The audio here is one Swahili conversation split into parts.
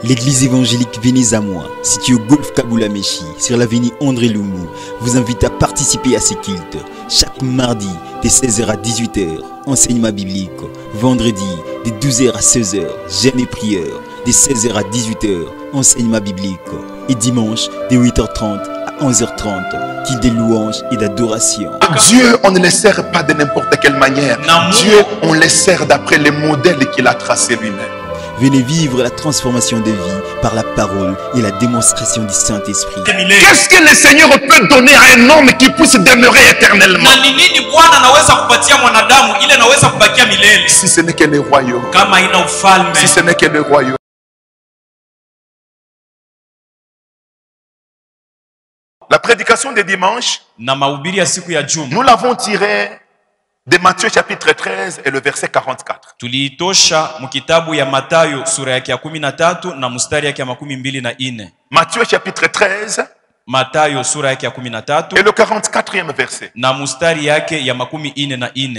L'église évangélique Venez à moi, située au Golf Kaboulamechi, sur l'avenue André Loumou, vous invite à participer à ces cultes. Chaque mardi, de 16h à 18h, enseignement biblique. Vendredi, de 12h à 16h, jeûne et prière. De 16h à 18h, enseignement biblique. Et dimanche, de 8h30 à 11h30, culte de louanges et d'adoration. Dieu, on ne les sert pas de n'importe quelle manière. Dieu, on les sert d'après les modèles qu'il a tracés lui-même. Venez vivre la transformation de vie par la parole et la démonstration du Saint-Esprit. Qu'est-ce que le Seigneur peut donner à un homme qui puisse demeurer éternellement? Si ce n'est que le royaume. Si ce n'est que le royaume. La prédication de dimanche, nous l'avons tirée de Matthieu chapitre 13 et le verset 44. Matthieu chapitre 13 et le 44e verset.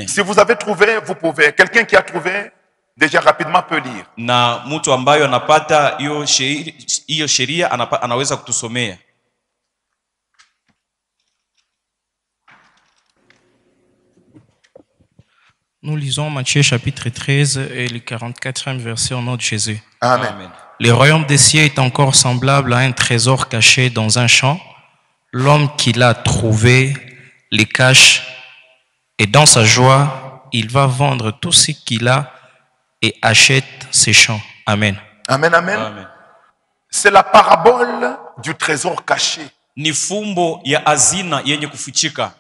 Si vous avez trouvé, vous pouvez. Quelqu'un qui a trouvé, déjà rapidement peut lire. Nous lisons Matthieu chapitre 13 et le 44e verset au nom de Jésus. Amen. Amen. Le royaume des cieux est encore semblable à un trésor caché dans un champ. L'homme qui l'a trouvé le cache et dans sa joie, il va vendre tout ce qu'il a et achète ces champs. Amen. Amen, amen. Amen. C'est la parabole du trésor caché. Ni fumbo ya hazina yenye kufichika.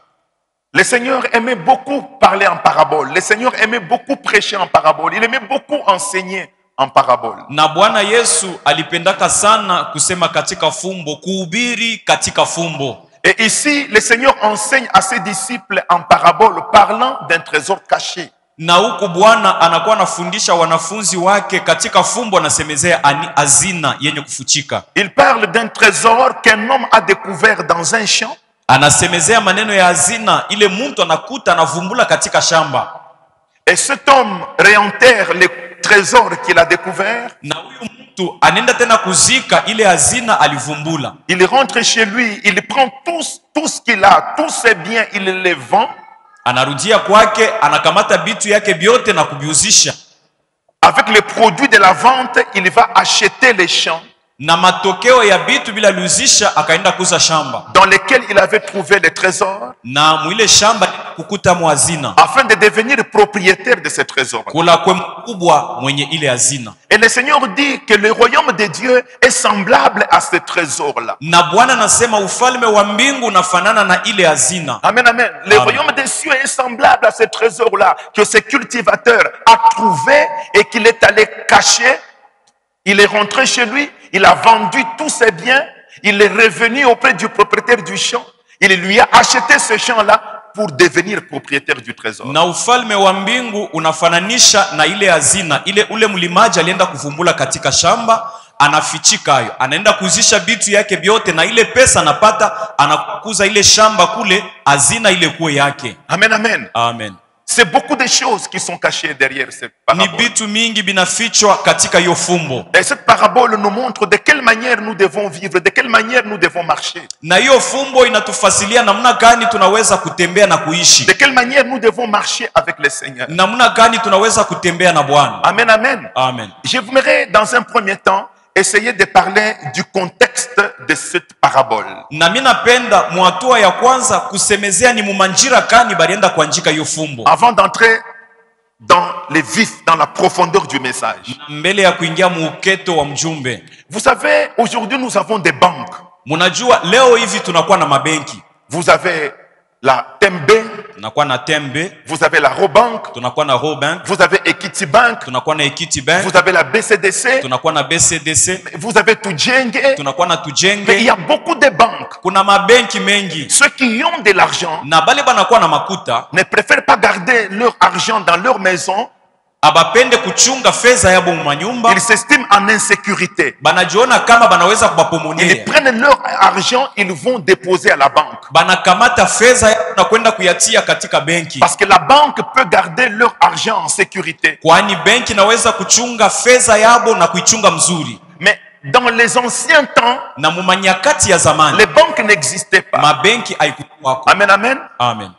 Le Seigneur aimait beaucoup parler en parabole. Le Seigneur aimait beaucoup prêcher en parabole. Il aimait beaucoup enseigner en parabole. Na Bwana Yesu alipendaka sana kusema katika fumbo, kuhubiri katika fumbo. Et ici, le Seigneur enseigne à ses disciples en parabole, parlant d'un trésor caché. Na huku Bwana anakuwa anafundisha wanafunzi wake katika fumbo, anasemezea hazina yenye kufichika. Il parle d'un trésor qu'un homme a découvert dans un champ. Anasemezea maneno ya hazina ile mtu anakuta anavumbula katika shamba. Et cet homme réenterre les trésors qu'il a découvert. Na huyu mtu anaenda tena kuzika ile hazina alivumbula. Il rentre chez lui, il prend tout ce qu'il a, tous ses biens, il les vend. Anarudia kwake, anakamata bitu yake byote na kubiuzisha. Avec les produits de la vente, il va acheter les champs. Na matokeo ya bitu bila luzisha akaenda kuza shamba dans lesquels il avait trouvé les trésors, na mwile shamba kukuta mwazina afin de devenir propriétaire de ces trésors. Kula kwe mkubwa mwenye ile hazina. Et le Seigneur dit que le royaume de Dieu est semblable à ce trésor-là. Na Bwana nasema ufalme wa mbingu unafanana na ile hazina. Amen, amen. Le royaume des cieux est semblable à ce trésor-là que ce cultivateur a trouvé et qu'il est allé cacher. Il est rentré chez lui, il a vendu tous ses biens, il est revenu auprès du propriétaire du champ, il lui a acheté ce champ-là pour devenir propriétaire du trésor. Na ufalme wa mbingu unafananisha na ile hazina, ile ule mlimaji alienda kuvumbula katika shamba, anafichika hayo, anaenda kuzisha bitu yake byote na ile pesa anapata, anakuza ile shamba kule, hazina ile kuwe yake. Amen, amen. Amen. C'est beaucoup de choses qui sont cachées derrière cette parabole. Ni bitu mingi binafichwa katika hiyo fumbo. Et cette parabole nous montre de quelle manière nous devons vivre, de quelle manière nous devons marcher. Na hiyo fumbo inatufasilia namna gani tunaweza kutembea na kuishi. De quelle manière nous devons marcher avec le Seigneur. Namna gani tunaweza kutembea na Bwana. Amen, amen. Amen. J'aimerais dans un premier temps essayer de parler du contexte de cette parabole. Na mimi napenda mwatua ya kwanza kusemezea ni mumanjira kani balienda kuandika hiyo fumbo. Avant d'entrer dans les vifs, dans la profondeur du message. Mbele ya kuingia muuketo wa mjumbe. Vous savez, aujourd'hui nous avons des banques. Munajua leo hivi tunakuwa na mabenki. Vous avez la Tembe, tunakuwa na Tembe. Vous avez la Robank, tunakuwa na Robank. Vous avez Equity Bank, tunakuwa na Equity Bank. Vous avez la BCDC, tunakuwa na BCDC. Vous avez Tujenge, tunakuwa na Tujenge. Mais il y a beaucoup de banques. Kuna mabenki mengi. Ceux qui ont de l'argent na bale banakuwa na makuta ne préfèrent pas garder leur argent dans leur maison. Abapende kuchunga fedha yabo manyumba. Ils s'estiment en insécurité. Banajiona kama banaweza kubapomonea. Ils prennent leur argent, ils vont déposer à la banque. Banakamata fedha yao na kwenda kuyatia katika benki. Parce que la banque peut garder leur argent en sécurité. Kwani benki naweza kuchunga fedha yabo na kuichunga mzuri. Mais dans les anciens temps, na mumanyakati ya zamani les banques n'existaient pas. mabenki haikuwako. Amen, amen. Amen.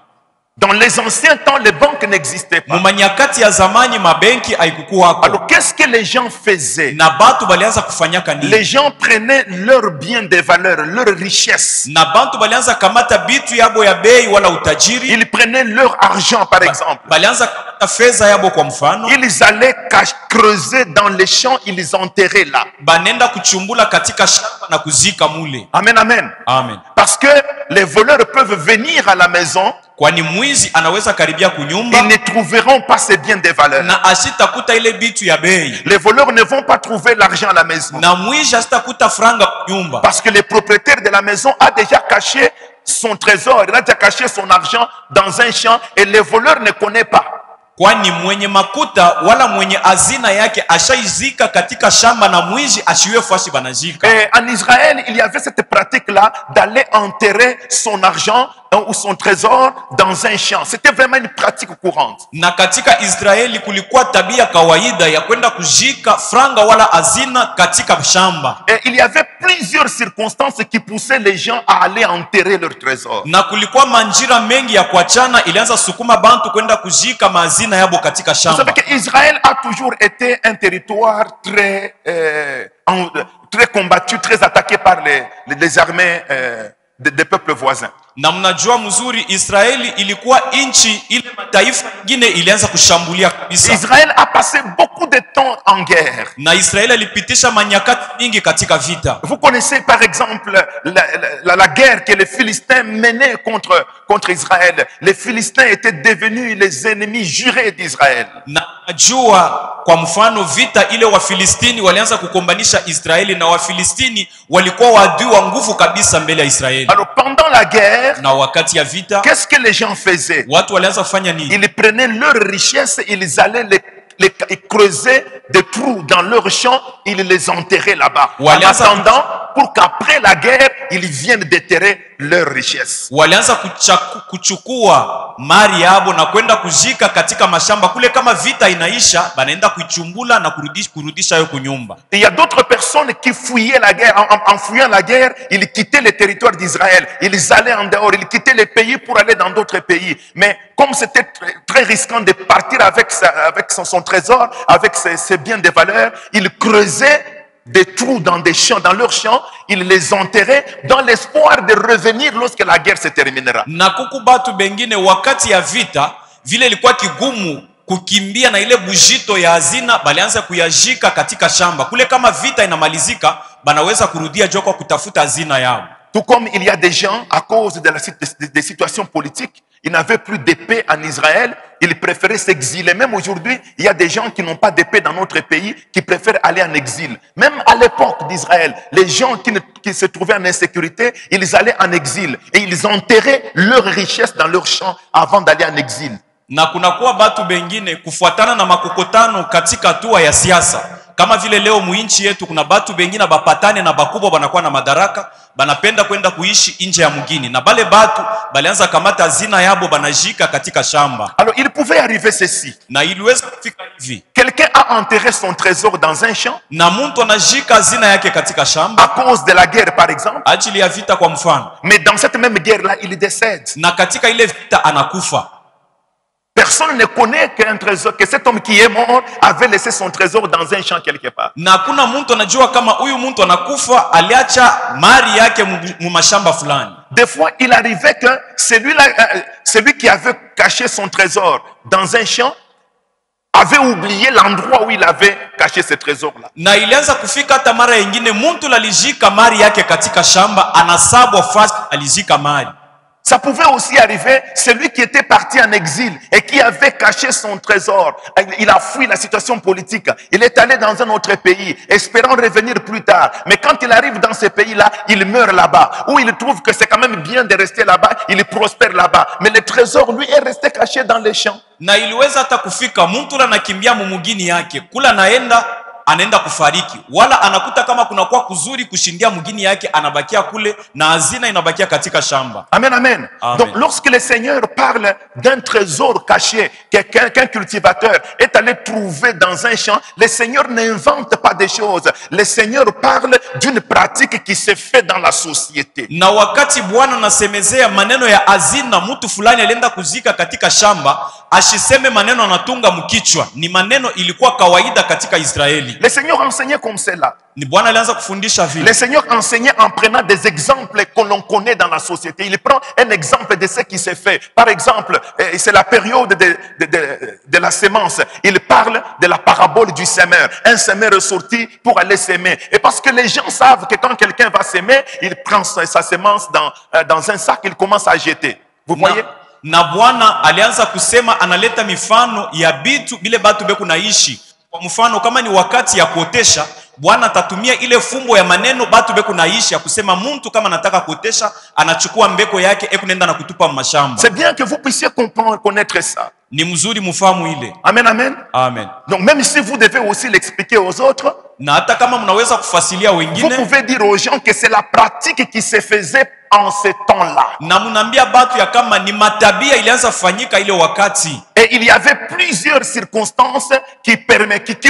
Dans les anciens temps, les banques n'existaient pas. Mumanyakati ya zamani mabenki haikuwako. Alors, qu'est-ce que les gens faisaient? Na bantu balianza kufanyaka nini? Les gens prenaient leurs biens de valeur, leurs richesses. Na bantu balianza kamata bitu yabo ya bei wala utajiri. Ils prenaient leur argent, par exemple. Balianza kamata fedha yabo kwa mfano. Ils allaient creuser dans les champs, ils les enterraient là. Banenda kuchumbula katika shamba na kuzika mule. Amen, amen. Amen. Parce que les voleurs peuvent venir à la maison, Kwani mwizi anaweza karibia kunyumba ils ne trouveront pas ces biens de valeur. na asitakuta ile bitu ya bei. Les voleurs ne vont pas trouver l'argent à la maison. Na mwizi asitakuta franga kunyumba. Parce que le propriétaire de la maison a déjà caché son trésor, il a déjà caché son argent dans un champ et les voleurs ne connaissent pas. Kwani mwenye makuta wala mwenye hazina yake ashaizika katika shamba na mwizi ashiwe fasi banazika. Et en Israël, il y avait cette pratique-là d'aller enterrer son argent ou son trésor dans un champ. C'était vraiment une pratique courante. Na katika Israeli kulikuwa tabia kawaida ya kwenda kuzika franga wala hazina katika shamba. Et il y avait plusieurs circonstances qui poussaient les gens à aller enterrer leur trésor. Na kulikuwa manjira mengi ya kuachana ilianza sukuma bantu kwenda kuzika mazina yabo katika Vous shamba. savez qu'Israël a toujours été un territoire très combattu, très attaqué par les armées des peuples voisins. Na mnajua mzuri Israeli ilikuwa inchi ile mataifa mengine ilianza kushambulia kabisa. Israël a passé beaucoup de temps en guerre. Na Israeli alipitisha manyakati mingi katika vita. Vous connaissez par exemple la guerre que les Philistins menaient contre Israël. Les Philistins étaient devenus les ennemis jurés d'Israël. Na najua kwa mfano vita ile Wafilistini walianza kukombanisha Israeli na Wafilistini walikuwa waadui wa nguvu kabisa mbele ya Israeli. Alors pendant la guerre, Na wakati ya vita qu'est-ce que les gens faisaient? watu walianza kufanya nini? Ils prenaient leurs richesses, ils allaient les creuser des trous dans leurs champs, ils les enterraient là-bas. En attendant, pour qu'après la guerre, ils viennent déterrer leurs richesses. Walianza kuchukua mali yabo na kwenda kuzika katika mashamba kule, kama vita inaisha banaenda kuichumbula na kurudisha yo kunyumba. Il y a d'autres personnes qui fuyaient la guerre. En fuyant la guerre, ils quittaient le territoire d'Israël. Ils allaient en dehors, ils quittaient les pays pour aller dans d'autres pays. Mais comme c'était très risquant de partir avec son trésor, avec ses biens de valeur, ils creusaient des trous dans des champs, dans leurs champs, ils les enterraient dans l'espoir de revenir lorsque la guerre se terminera. Na kuku batu bengine wakati ya vita vile ilikuwa kigumu kukimbia na ile bujito ya hazina, balianza kuyajika katika shamba kule, kama vita inamalizika banaweza kurudia joko kutafuta hazina yao. Tout comme il y a des gens, à cause des situations politiques, ils n'avaient plus d'épée en Israël, ils préféraient s'exiler. Même aujourd'hui, il y a des gens qui n'ont pas d'épée dans notre pays, qui préfèrent aller en exil. Même à l'époque d'Israël, les gens qui se trouvaient en insécurité, ils allaient en exil. Et ils enterraient leurs richesses dans leurs champs avant d'aller en exil. Na kunakuwa batu bengine kufuatana na makokotano katika hatua ya siasa. Kama vile leo muinchi yetu kuna batu bengine bapatane na bakubwa banakuwa na madaraka, banapenda kwenda kuishi nje ya mugini. Na bale batu balianza kamata hazina yabo banajika katika shamba. Alors il pouvait arriver ceci. Na iliweza kufika hivi. Quelqu'un a enterré son trésor dans un champ. Na muntu anajika hazina yake katika À shamba. cause de la guerre par exemple. Ajili ya vita kwa mfano. Mais dans cette même guerre-là, il décède. Na katika ile vita anakufa. Personne ne connaît qu'un trésor, que cet homme qui est mort avait laissé son trésor dans un champ quelque part. Na kuna muntu anajua kama huyu muntu anakufa aliacha mali yake mu mashamba fulani. Des fois, il arrivait que celui qui avait caché son trésor dans un champ avait oublié l'endroit où il avait caché ce trésor-là. Na ilianza kufika hata mara nyingine muntu alijika mali yake katika shamba, anasabwa fast alijika mali. Ça pouvait aussi arriver, celui qui était parti en exil et qui avait caché son trésor, il a fui la situation politique, il est allé dans un autre pays, espérant revenir plus tard. Mais quand il arrive dans ce pays-là, il meurt là-bas, ou il trouve que c'est quand même bien de rester là-bas, il prospère là-bas. Mais le trésor, lui, est resté caché dans les champs. Na iliweza hata kufika muntu anakimbia mumugini yake, kula naenda anaenda kufariki, wala anakuta kama kunakuwa kuzuri kushindia mgini yake, anabakia kule na hazina inabakia katika shamba. Amen, amen. Amen. Donc, lorsque le Seigneur parle d'un trésor caché qu'un cultivateur est allé trouver dans un champ, le Seigneur n'invente pas des choses. Le Seigneur parle d'une pratique qui se fait dans la société. Na wakati Bwana anasemezea maneno ya hazina, mtu fulani alienda kuzika katika shamba, ashiseme maneno anatunga mkichwa, ni maneno ilikuwa kawaida katika Israeli. Le Seigneur enseignait comme cela. Ni Bwana alianza kufundisha vile. Le Seigneur enseignait en prenant des exemples que l'on connaît dans la société. Il prend un exemple de ce qui s'est fait. Par exemple, c'est la période de la sémence. Il parle de la parabole du semeur. Un semeur est sorti pour aller s'aimer. Et parce que les gens savent que quand quelqu'un va s'aimer, il prend sa sémence dans un sac, il commence à jeter. Vous voyez? Na Bwana alianza kusema, analeta mifano ya bitu bile batu beku naishi. Kwa mfano kama ni wakati ya kuotesha, Bwana atatumia ile fumbo ya maneno batu beku naishi ya kusema mtu kama nataka kuotesha anachukua mbeko yake ekunenda na kutupa mashamba. C'est bien que vous puissiez comprendre, connaître ça. Ni mzuri mfahamu ile. Amen, amen. Amen. Donc même si vous devez aussi l'expliquer aux autres, na hata kama mnaweza kufasilia vous wengine, pouvez dire aux gens que c'est la pratique qui se faisait en ce temps-là. na mnaambia batu ya kama ni matabia ilianza kufanyika ile wakati. Et il y avait plusieurs circonstances qui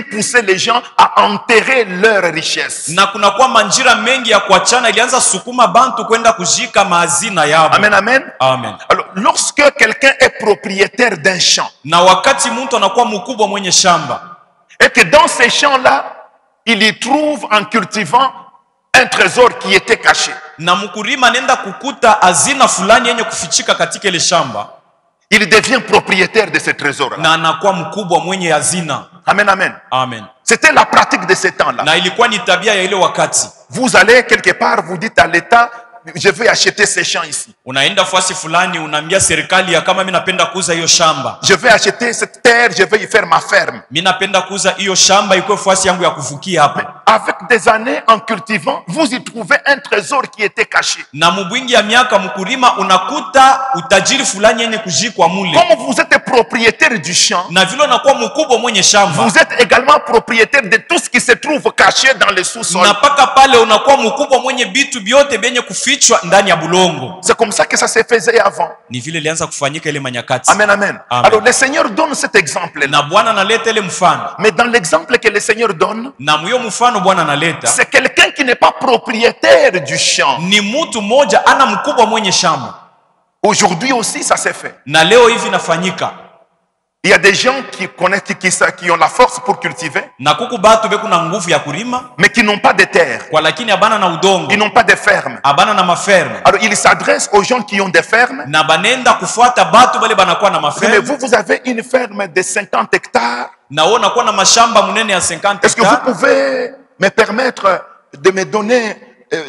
poussaient les gens à enterrer leur richesse. Na kuna kwa manjira mengi ya kuachana ilianza sukuma bantu kwenda kujika mazina yao. Amen, amen. Amen. Alors, lorsque quelqu'un est propriétaire d'un champ, Na wakati mtu anakuwa mkubwa mwenye shamba, et que dans ces champs-là, il y trouve en cultivant un trésor qui était caché, na mkulima nenda kukuta hazina fulani yenye kufichika katika ile shamba, il devient propriétaire de ce trésor-là. na anakuwa mkubwa mwenye hazina. Amen, amen. Amen. C'était la pratique de ce temps-là. Na ilikuwa ni tabia ya ile wakati. Vous allez quelque part, vous dites à l'État, je vais acheter ces champs ici. Unaenda fasi fulani, unaambia serikali ya kama mimi napenda kuuza hiyo shamba. Je vais acheter cette terre, je vais y faire ma ferme. Mimi napenda kuuza hiyo shamba ikuwe fasi yangu ya kuvukia hapa. Avec des années en cultivant, vous y trouvez un trésor qui était caché. Na mubwingi ya miaka mkulima unakuta utajiri fulani yenye kujikwa mule. Comme vous êtes propriétaire du champ, Na vile unakuwa mkubwa mwenye shamba, vous êtes également propriétaire de tout ce qui se trouve caché dans le sous-sol. na paka pale unakuwa mkubwa mwenye bitu vyote benye kufichwa ndani ya bulongo. C'est comme ça que ça se faisait avant. Ni vile ilianza kufanyika ile manyakati. Amen, amen. Amen. Alors le Seigneur donne cet exemple-là. Na Bwana analeta ile mfano. Mais dans l'exemple que le Seigneur donne, Na mwiyo mfano Bwana analeta, c'est quelqu'un qui n'est pas propriétaire du champ. ni mtu mmoja ana mkubwa mwenye shamba. Aujourd'hui aussi, ça s'est fait. Na leo hivi nafanyika. Il y a des gens qui connaissent, qui ont la force pour cultiver, Na kuku batu beku na nguvu ya kulima, mais qui n'ont pas de terre. kwa lakini abana na udongo, Ils n'ont pas de ferme. abana na maferme. Alors, ils s'adressent aux gens qui ont des fermes. Na banenda kufuata batu bale banakuwa na Mais maferme. vous avez une ferme de 50 hectares. Na wao nakuwa na mashamba munene ya 50 Est-ce que vous hectares. pouvez me permettre de me donner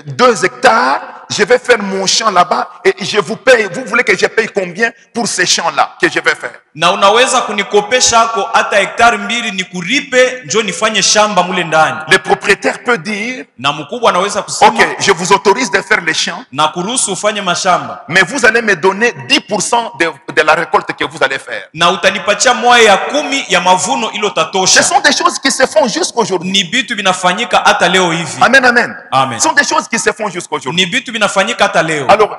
2 hectares? Je vais faire mon champ là-bas et je vous paye. Vous voulez que je paye combien pour ces champs-là que je vais faire? Na unaweza kunikopesha hako hata hektari 2 nikuripe njo nifanye shamba mule ndani. Le propriétaire peut dire, Na mkubwa anaweza kusema, ok, je vous autorise de faire les champs, na kuruhusu ufanye mashamba. mais vous allez me donner 10% de la récolte que vous allez faire. Na utanipatia moja ya 10 ya mavuno ilo Ce tatosha. sont des choses qui se font jusqu'aujourd'hui. Ni bitu vinafanyika hata leo hivi. Amen, amen. Amen. Ce sont des choses qui se font jusqu'aujourd'hui. Ni bitu vinafanyika hata leo. Alors,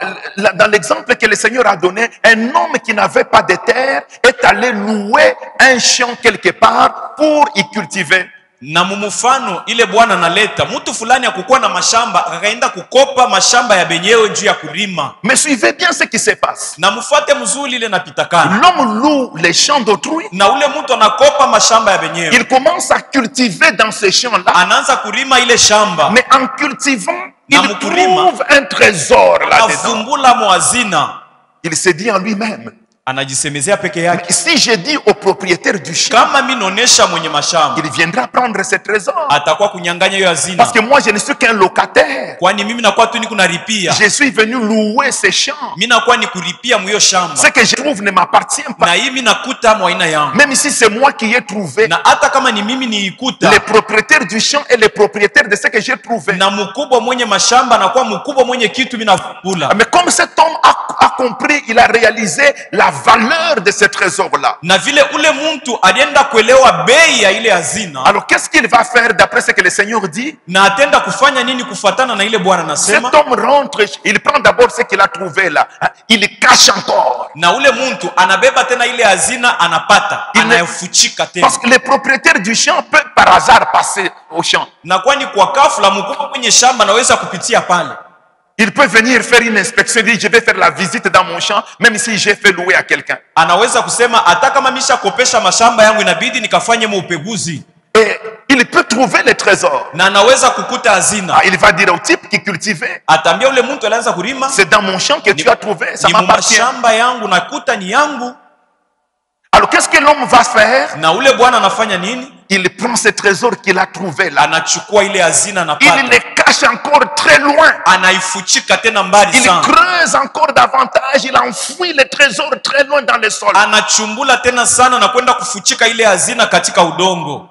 dans l'exemple que le Seigneur a donné, un homme qui n'avait pas de terre est allé louer un champ quelque part pour y cultiver. Na mumufano ile Bwana naleta, mtu fulani akukuwa na mashamba akaenda kukopa mashamba ya benyewe juu ya kulima. Mais suivez bien ce qui se passe. Na mfuate mzuri ile napitakana. L'homme loue les champs d'autrui. Na ule mtu anakopa mashamba ya benyewe. Il commence à cultiver dans ces champs-là. Anaanza kulima ile shamba. Mais en cultivant, il Na mkulima, trouve un trésor là-dedans. Anavumbula mwazina. Il se dit en lui-même, Anajisemezea peke yake, si je dis au propriétaire du champ, kama mimi naonesha mwenye mashamba il viendra prendre ce trésor. atakuwa kunyang'anya hiyo hazina. Parce que moi, je ne suis qu'un locataire. Kwani mimi nakuwa tu niko naripia. Je suis venu louer ces champs. Mimi nakuwa ni kuripia mwiyo shamba. Ce que je trouve ne m'appartient Na pas. hii mimi nakuta mwaina yangu. Même si c'est moi qui ai trouvé, Na hata kama ni mimi niikuta, les propriétaires du champ et les propriétaires de ce que j'ai trouvé. na mkubwa mwenye mashamba anakuwa mkubwa mwenye kitu mimi nakula. Mais comme cet homme a compris, il a réalisé la valeur de ce trésor-là. Na vile ule mtu alienda kuelewa bei ya ile hazina, Alors qu'est-ce qu'il va faire d'après ce que le Seigneur dit? na atenda kufanya nini kufuatana na ile Bwana anasema? Cet homme rentre, il prend d'abord ce qu'il a trouvé là, il cache encore. Na ule mtu anabeba tena ile hazina, anapata, anayofuchika tena. Parce que les propriétaires du champ peuvent par hasard passer au champ. Na kwani kwa kafla mkubwa kwenye shamba anaweza kupitia pale. Il peut venir faire une inspection, dire je vais faire la visite dans mon champ, même si j'ai fait louer à quelqu'un. Anaweza kusema hata kama misha kopesha mashamba yangu inabidi nikafanye upeguzi. Et il peut trouver les trésors. Na anaweza kukuta hazina. Il va dire au type qui cultivait, atambia ule mtu alianza kulima, c'est dans mon champ que tu as trouvé, ça ni m'appartient. mashamba yangu nakuta ni yangu. Alors qu'est-ce que l'homme va faire? Na ule bwana anafanya nini? Il prend ce trésor qu'il a trouvé là. Anachukua ile hazina Il anapata. les cache encore très loin. Anaifuchika tena mbali Il sana. creuse encore davantage. Il enfouit les trésors très loin dans le sol. Anachumbula tena sana na kwenda kufuchika ile hazina katika udongo.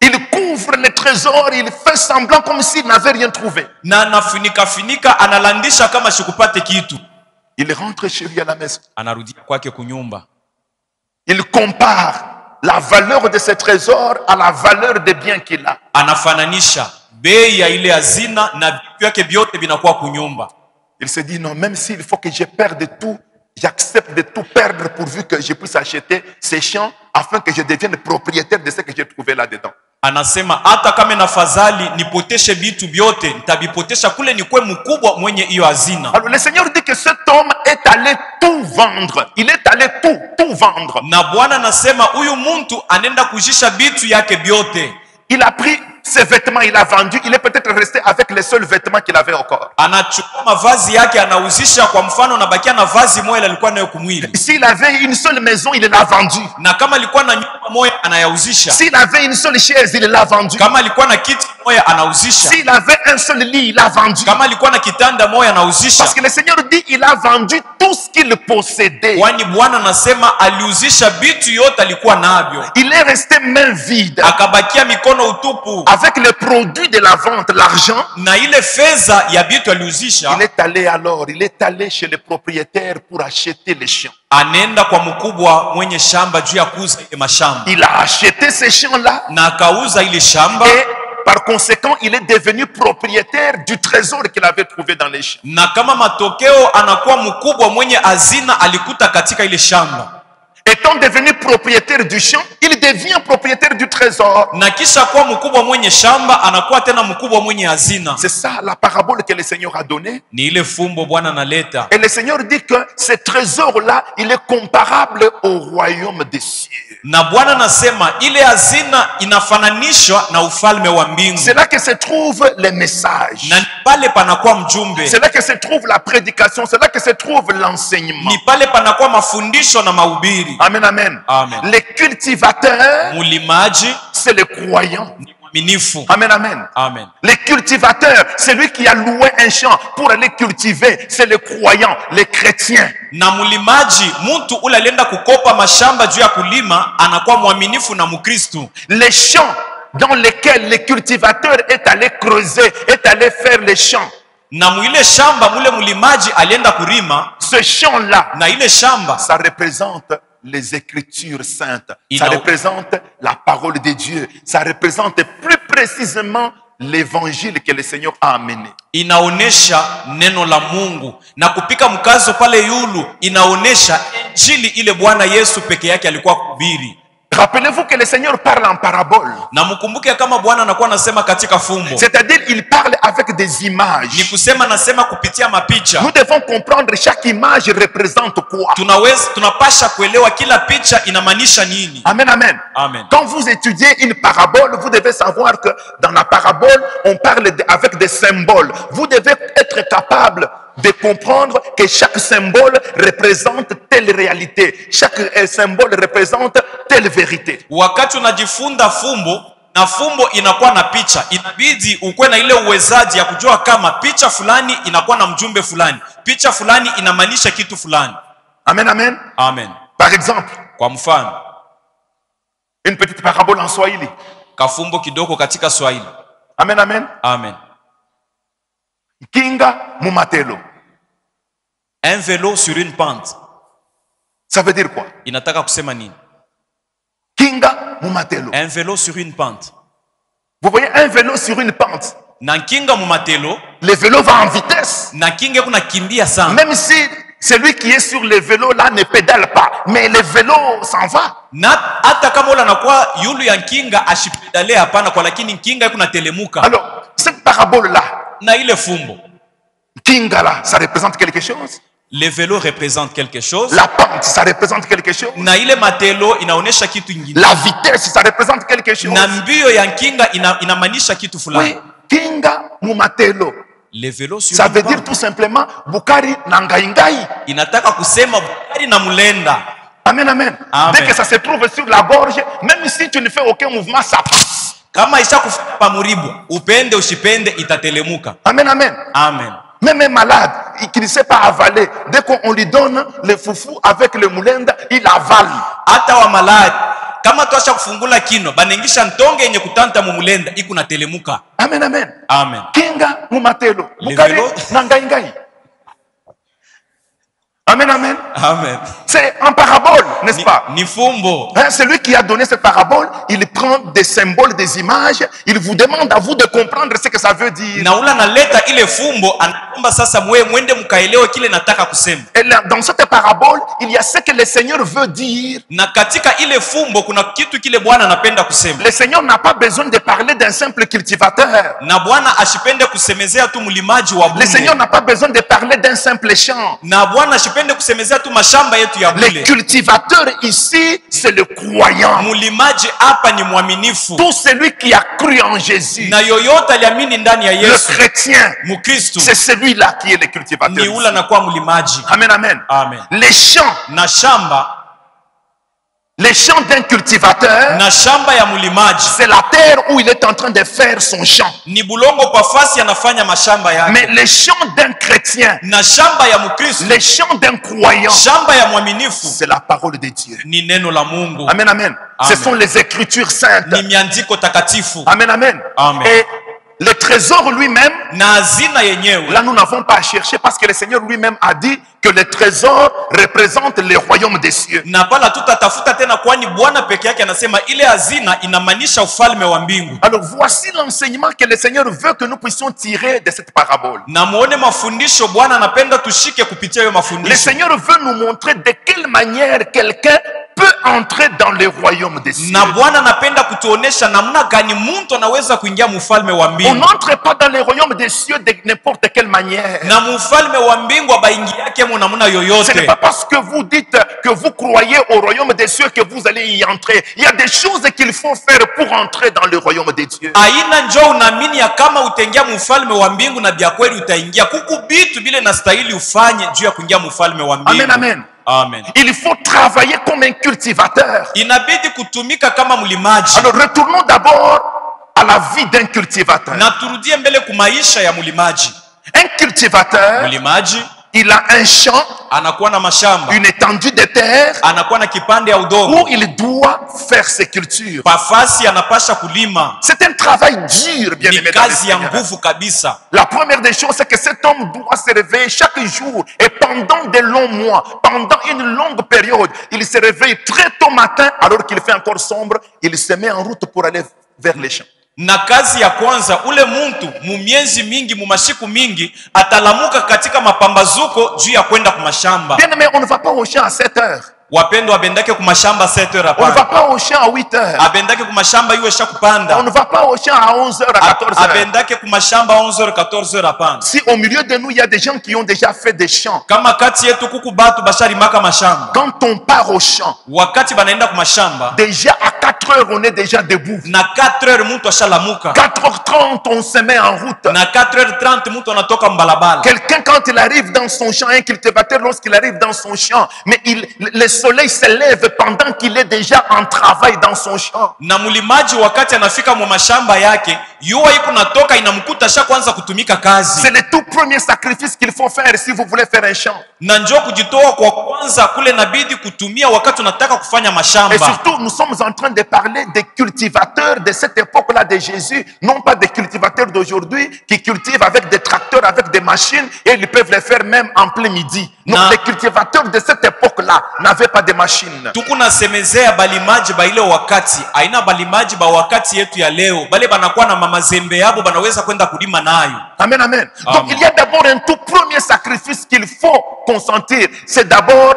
Il couvre les trésors. Il fait semblant comme s'il n'avait rien trouvé. Na anafunika analandisha kama shikupate kitu. Il rentre chez lui à la maison. Anarudia kwake kunyumba. Il compare la valeur de ce trésor à la valeur des biens qu'il a. Anafananisha bei ya ile hazina na vitu vyake vyote vinakuwa kunyumba. Il se dit non, même s'il faut que je perde tout, j'accepte de tout perdre pourvu que je puisse acheter ces champs afin que je devienne propriétaire de ce que j'ai trouvé là-dedans. Anasema hata kama nafadhali nipoteshe vitu vyote, nitabipotesha kule nikwe mkubwa mwenye hiyo hazina. Alors le Seigneur dit que cet homme est allé tout vendre. Il est allé tout vendre. Na Bwana anasema huyu mtu anenda kujisha vitu yake vyote. Il a pris ses vêtements, il a vendu. Il est peut-être resté avec les seuls vêtements qu'il avait encore. Anachukua mavazi yake anauzisha, kwa mfano nabakia na vazi moja alikuwa nayo kumwili. S'il avait une seule maison, il l'a vendue. Na kama alikuwa na nyumba moja anayauzisha. S'il avait une seule chaise, il l'a vendue. Kama alikuwa na kiti moja anauzisha. S'il avait un seul lit, il l'a vendu. Kama alikuwa na kitanda moja anauzisha. Parce que le Seigneur dit il a vendu tout ce qu'il possédait. Kwani Bwana anasema aliuzisha vitu yote alikuwa navyo. Il est resté main vide. Akabakia mikono utupu. Avec le produit de la vente, l'argent. Na ile fedha ya vitu aliuzisha. Il est allé chez le propriétaire pour acheter les champs. Anenda kwa mkubwa mwenye shamba juu ya kuuza ile mashamba. Il a acheté ces champs-là. Na akauza ile shamba. Et par conséquent, il est devenu propriétaire du trésor qu'il avait trouvé dans les champs. Na kama matokeo anakuwa mkubwa mwenye hazina alikuta katika ile shamba. Étant devenu propriétaire du champ, il devient propriétaire du trésor. Na kisha kuwa mkubwa mwenye shamba anakuwa tena mkubwa mwenye hazina. C'est ça la parabole que le Seigneur a donnée. Ni ile fumbo Bwana analeta. Et le Seigneur dit que ce trésor-là, il est comparable au royaume des cieux. Na Bwana anasema ile hazina inafananishwa na ufalme wa mbingu. C'est là que se trouvent les messages. Na pale panakuwa mjumbe. C'est là que se trouve la prédication. C'est là que se trouve l'enseignement. Ni pale panakuwa mafundisho na mahubiri. Amen, amen. Amen. Les cultivateurs, mulimaji c'est les croyants. ni mwaminifu. Amen, amen. Amen. Les cultivateurs, celui qui a loué un champ pour aller cultiver, c'est les croyants, les chrétiens. Na mulimaji mtu ule alienda kukopa mashamba juu ya kulima anakuwa mwaminifu na Mkristo. Les champs dans lesquels les cultivateurs est allé creuser, est allé faire les champs. Na mwile shamba mule mulimaji alienda kurima. Ce champ-là, Na ile shamba ça représente les Écritures saintes. Il Ça a- représente la parole de Dieu. Ça représente plus précisément l'évangile que le Seigneur a amené. inaonesha neno la Mungu, na kupika mkazo pale yulu inaonesha injili ile Bwana Yesu peke yake alikuwa kuhubiri. Rappelez-vous que le Seigneur parle en parabole. Na mkumbuke kama Bwana anakuwa anasema katika fumbo. C'est-à-dire il parle avec des Ni images. kusema nasema kupitia mapicha. Nous devons comprendre chaque image représente quoi. Tunapasha kuelewa kila picha inamaanisha nini. Amen, amen. Amen. Quand vous étudiez une parabole, vous devez savoir que dans la parabole, on parle avec des symboles. Vous devez être capable de comprendre que chaque symbole représente telle réalité. Chaque symbole représente telle vérité. Wakati unajifunda fumbo na fumbo inakuwa na picha, inabidi ukuwe na ile uwezaji ya kujua kama picha fulani inakuwa na mjumbe fulani, picha fulani inamaanisha kitu fulani. Amen, amen. Amen. Par exemple, Kwa mfano, une petite parabole en Swahili. kafumbo kidogo katika Swahili. Amen, amen. Amen. Kinga mumatelo. Un vélo sur une pente. Ça veut dire quoi? Inataka kusema nini? Kinga mumatelo. Un vélo sur une pente. Vous voyez un vélo sur une pente. Na kinga mumatelo. Le vélo va en vitesse. Na kinga kuna kimbia sana. Même si celui qui est sur le vélo là ne pédale pas, mais le vélo s'en va. Na hata kama ule anakuwa yulu ya kinga ashipedale hapana kwa lakini kinga kuna telemuka. Alors, cette parabole là, Na ile fumbo. kinga là, ça représente quelque chose. Le vélo représente quelque chose. La pente, ça représente quelque chose. Na ile matelo inaonesha kitu ingine. La vitesse, ça représente quelque chose. Na mbio ya kinga inamaanisha kitu fulani. Oui, kinga mumatelo. Le vélo sur Ça une veut pente. dire tout simplement Bukari Nangaingai. Inataka kusema Bukari na Mulenda. Amen, amen, Amen. Dès que ça se trouve sur la gorge, même si tu ne fais aucun mouvement, ça passe. Kama isha kufika pa muribu, upende usipende itatelemuka. Amen, amen. Amen. Même un malade qui ne sait pas avaler, dès qu'on lui donne le foufou avec le moulenda, il avale. Hata wa maladi kama tuasha kufungula kino banengisha ntonge yenye kutanta mu mulenda iku na telemuka. Amen, amen. Amen. Kinga mumatelo. Le Bukari vélo. Nangaingai. Amen, amen. Amen. C'est en parabole, n'est-ce pas? Ni fumbo. Hein, celui qui a donné cette parabole, il prend des symboles, des images, il vous demande à vous de comprendre ce que ça veut dire. Na ula naleta ile fumbo anaomba sasa mwende mkaelewe kile nataka kusema. Et là, dans cette parabole, il y a ce que le Seigneur veut dire. Na katika ile fumbo kuna kitu kile Bwana anapenda kusema. Le Seigneur n'a pas besoin de parler d'un simple cultivateur. Na Bwana ashipende kusemezea tu mlimaji wa Le bure. Seigneur n'a pas besoin de parler d'un simple champ. Na Bwana ashipende kusemezea tu mashamba yetu ya Le bure. cultivateur ici, c'est le croyant. Mlimaji hapa ni mwaminifu. Tout celui qui a cru en Jésus, Na yoyote aliamini ndani ya le Yesu, chrétien, Mkristo c'est celui-là qui est le cultivateur. ni ula na kuwa mlimaji. Amen, amen. Amen. Les champs, Na shamba d'un cultivateur, na shamba ya mlimaji c'est la terre où il est en train de faire son champ. ni bulongo kwa fasi anafanya mashamba yake. Mais les champs d'un chrétien, Na shamba ya Mkristo, les champs d'un croyant, shamba ya mwaminifu c'est la parole de Dieu. ni neno la Mungu. Amen, amen. Ce Amen. sont les écritures saintes. Ni miandiko takatifu. Amen, amen. Amen. Et le trésor lui-même, Na hazina yenyewe là nous n'avons pas à chercher parce que le Seigneur lui-même a dit que le trésor représente le royaume des cieux. na pala tutatafuta tena, kwani Bwana peke yake anasema ile hazina inamaanisha ufalme wa mbingu. Alors voici l'enseignement que le Seigneur veut que nous puissions tirer de cette parabole. Na muone mafundisho Bwana anapenda tushike kupitia hayo Le mafundisho. Seigneur veut nous montrer de quelle manière quelqu'un peut entrer dans le royaume des cieux. Na Bwana anapenda kutuonesha namna gani mtu anaweza kuingia mufalme wa On mbingu. n'entre pas dans le royaume des cieux de n'importe quelle manière. Na mufalme wa mbingu abaingi yake mu namna Ce n'est yoyote. pas parce que vous dites que vous croyez au royaume des cieux que vous allez y entrer. Il y a des choses qu'il faut faire pour entrer dans le royaume des dieux. Aina njoo unaamini ya kama utaingia mufalme wa mbingu na bia kweli utaingia. Kuku bitu bile nastahili ufanye juu ya kuingia mufalme wa mbingu. Amen, amen. Amen. Il faut travailler comme un cultivateur. Inabidi kutumika kama mlimaji. Alors retournons d'abord à la vie d'un cultivateur. Na turudie mbele kumaisha ya mlimaji. Un cultivateur, Mlimaji il a un champ, anakuwa na mashamba, une étendue de terre anakuwa na kipande ya où udongo. il doit faire ses cultures. Pafasi anapasha kulima. C'est un travail dur, bien Ni aimé dans le kazi ya Seigneur. nguvu kabisa. La première des choses, c'est que cet homme doit se réveiller chaque jour et pendant de longs mois, pendant une longue période, il se réveille très tôt matin alors qu'il fait encore sombre, il se met en route pour aller vers les champs. Na kazi ya kwanza ule muntu mu miezi mingi mu mashiku mingi atalamuka katika mapambazuko juu ya kwenda kumashamba. Bien aimé, on ne va pas au champ à 7 heures. Wapendwa, abendake kumashamba 7 heures On ne va hapana. pas au champ à 8 heures. Abendake kumashamba iwe sha On kupanda. ne va pas au champ à 11 heures, à 14 heures. Abendake kumashamba 11 heures 14 heures hapana. Si au milieu de nous, il y a des gens qui ont déjà fait des champs, Kama kati yetu kuku batu basharimaka mashamba. quand on part au champ, Wakati banaenda kumashamba déjà à 4 heures, on est déjà debout. na 4 heures mtu ashalamuka. 4h30, on se met en route. Na 4h30 mtu anatoka mbalabala. Quelqu'un, quand il arrive dans son champ, un cultivateur, lorsqu'il arrive dans son champ, mais le soleil se lève pendant qu'il est déjà en travail dans son champ. Na mlimaji wakati anafika mu mashamba yake, yua iko natoka inamkuta sha kwanza kutumika kazi. C'est le tout premier sacrifice qu'il faut faire si vous voulez faire un champ. Na njoo kujitoa kwa kwanza kule nabidi kutumia wakati unataka kufanya Et mashamba. surtout, nous sommes en train de parlait des cultivateurs de cette époque-là de Jésus, non pas des cultivateurs d'aujourd'hui qui cultivent avec des tracteurs, avec des machines, et ils peuvent les faire même en plein midi. Non, Na- les cultivateurs de cette époque-là n'avaient pas de machines. tukunasemezea balimaji ba ile wakati aina balimaji ba wakati yetu ya leo bale banakuwa na mamazembe yabo banaweza kwenda kulima nayo. Amen, amen. Donc Amen. il y a d'abord un tout premier sacrifice qu'il faut consentir. C'est d'abord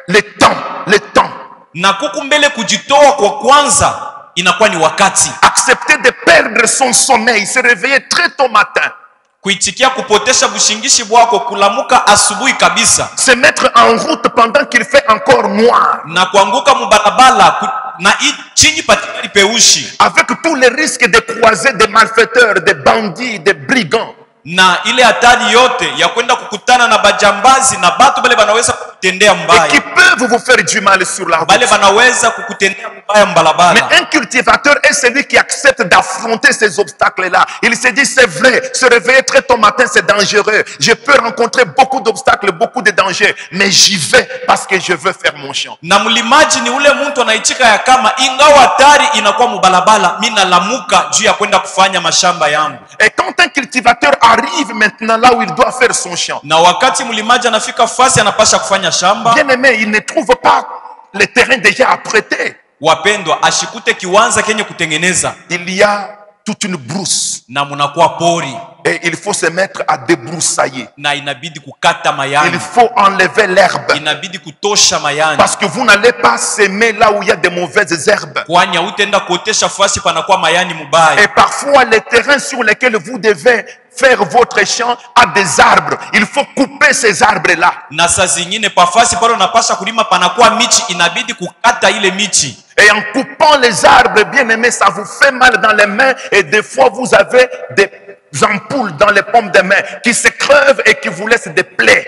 le temps. Le temps. Na kuku mbele kujitoa kwa kwanza inakuwa ni wakati. Accepter de perdre son sommeil, se réveiller très tôt matin. Kuitikia kupotesha bushingishi bwako kulamuka asubuhi kabisa Se mettre en route pendant qu'il fait encore noir. na kuanguka mubarabara na chini patikali peushi Avec tous les risques de croiser des malfaiteurs, des bandits, des brigands. na ile hatari yote ya kwenda kukutana na bajambazi na batu bale banaweza kukutendea Et mbaya, qui peuvent vous faire du mal sur la bale route. banaweza kukutendea mbaya Mais mbalabala. un cultivateur est celui qui accepte d'affronter ces obstacles-là. Il se dit, c'est vrai, se réveiller très tôt matin, c'est dangereux. Je peux rencontrer beaucoup d'obstacles, beaucoup de dangers, mais j'y vais parce que je veux faire mon champ. Na mlimaji ni ule mtu anaichika ya kama ingawa hatari inakuwa mubalabala, mimi nalamuka juu ya kwenda kufanya mashamba yangu. Et quand un cultivateur arrive maintenant là où il doit faire son champ, Na wakati mlimaji anafika fasi anapasha kufanya shamba, bien aimé, il ne trouve pas le terrain déjà apprêté. wapendwa, ashikute kiwanza kenye kutengeneza Il y a toute une brousse na munakuwa pori et il faut se mettre à débroussailler. na inabidi kukata Il mayani, faut enlever l'herbe inabidi kutosha mayani, parce que vous n'allez pas s'aimer là où il y a de mauvaises herbes. kwani hautaenda kuotesha fasi panakuwa mayani mubaya. Et parfois, les terrains sur lesquels vous devez faire votre champ a des arbres. Il faut couper ces arbres-là. Na saa zingine pafasi pale unapasha kulima panakuwa michi, inabidi kukata ile michi. Et en coupant les arbres, bien aimés, ça vous fait mal dans les mains. Et des fois, vous avez des ampoules dans les paumes des mains qui se crevent et qui vous laissent des plaies.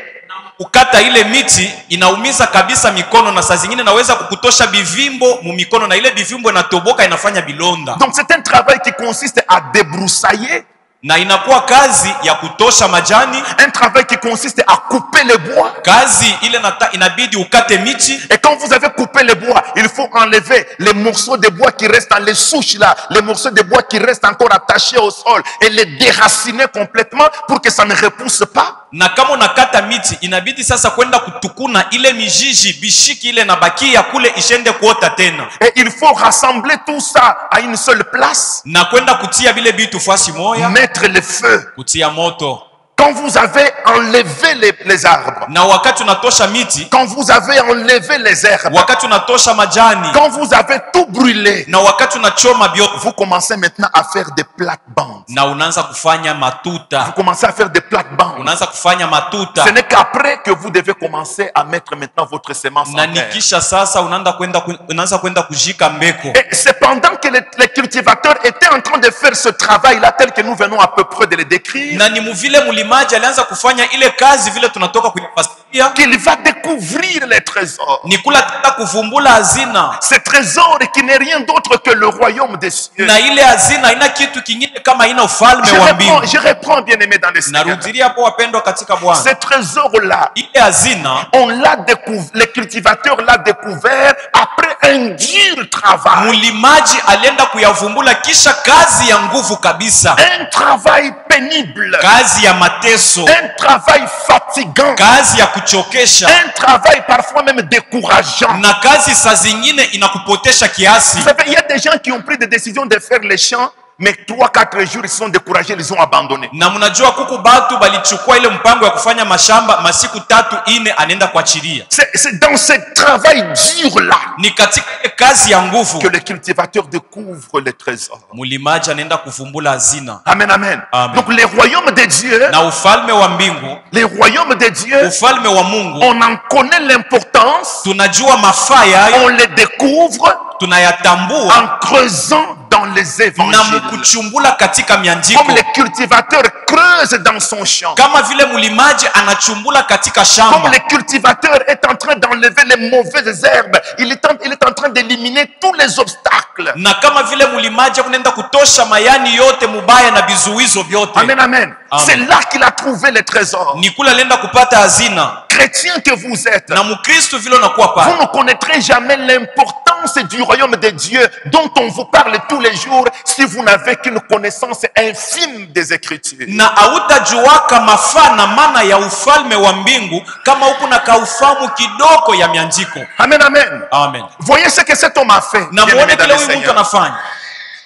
Kukata ile miti inaumiza kabisa mikono, na saa zingine naweza kukutosha bivimbo mu mikono, na ile bivimbo inatoboka inafanya bilonda. Donc c'est un travail qui consiste à débroussailler, Na inakuwa kazi ya kutosha majani, un travail qui consiste à couper le bois. kazi ile inabidi ukate miti. Et quand vous avez coupé le bois, il faut enlever les morceaux de bois qui restent dans les souches là, les morceaux de bois qui restent encore attachés au sol et les déraciner complètement pour que ça ne repousse pas. Na kama unakata miti inabidi sasa kwenda kutukuna ile mijiji bishiki ile na bakia kule ishende kuota tena, Et il faut rassembler tout ça à une seule place, na kwenda kutia bile bitu fasi moya, mettre le feu. kutia moto. Quand vous avez enlevé les arbres, Na wakati unatosha miti, quand vous avez enlevé les herbes, wakati unatosha majani, quand vous avez tout brûlé, na wakati unachoma bioto, vous commencez maintenant à faire des plates-bandes. na unaanza kufanya Vous matuta, commencez à faire des plates-bandes. unaanza kufanya matuta. Ce n'est qu'après que vous devez commencer à mettre maintenant votre semence en Na terre. nikisha sasa unaanza kwenda kujika mbeko. Et c'est pendant que les cultivateurs étaient en train de faire ce travail-là, tel que nous venons à peu près de le décrire, Na ni muvile mulimaji alianza kufanya ile kazi vile tunatoka kuifasiria, qu'il va découvrir les trésors. ni kula tena kuvumbula hazina. Ce trésor qui n'est rien d'autre que le royaume des cieux. Na ile hazina haina kitu kingine kama haina ufalme wa mbingu. Je reprends bien aimé dans les Seigneur. Narudilia hapo wapendwa katika Bwana, Ce trésor-là, ile hazina on l'a découvert, les cultivateurs l'ont découvert après un dur travail. mulimaji alienda kuyavumbula kisha kazi ya nguvu kabisa, Un travail pénible. kazi ya mateso, Un travail fatigant. kazi ya kuchokesha, Un travail parfois même décourageant. na kazi saa zingine inakupotesha kiasi. Vous savez, il y a des gens qui ont pris des décisions de faire les champs, mais 3-4 jours, ils sont découragés, ils ont abandonné. Na mnajua kuku batu balichukua ile mpango ya kufanya mashamba masiku 3-4 anaenda kuachilia. C'est dans ce travail dur-là Ni katika ile kazi ya nguvu que le cultivateur découvre les trésors. mulimaji anaenda kuvumbula hazina. Amen, amen. Amen. Donc les royaumes de Dieu, Na ufalme wa mbingu, les royaumes de Dieu, ufalme wa Mungu on en connaît l'importance, tunajua mafaa yayo, on les découvre tunayatambua en creusant dans les na évangiles. mkuchumbula katika miandiko, Comme le cultivateur creuse dans son champ. kama vile mulimaji anachumbula katika Comme shamba, le cultivateur est en train d'enlever les mauvaises herbes, il est en train d'éliminer tous les obstacles. na kama vile mulimaji akunaenda kutosha mayani yote mubaya na vizuizo vyote. Amen, amen. Amen. C'est là qu'il a trouvé les trésors. Ni kula alienda kupata hazina. Chrétien que vous êtes, Na mukristo vile unakuwa vous pale, ne connaîtrez jamais l'importance l'abondance du royaume de Dieu dont on vous parle tous les jours si vous n'avez qu'une connaissance infime des Écritures. Na hautajuaka mafaa na maana ya ufalme wa mbingu kama huku na kaufahamu kidogo ya miandiko. Amen, amen. Amen. Voyez ce que cet homme a fait. Na bien-aimé muone dans kile le huyu mtu Seigneur. anafanya.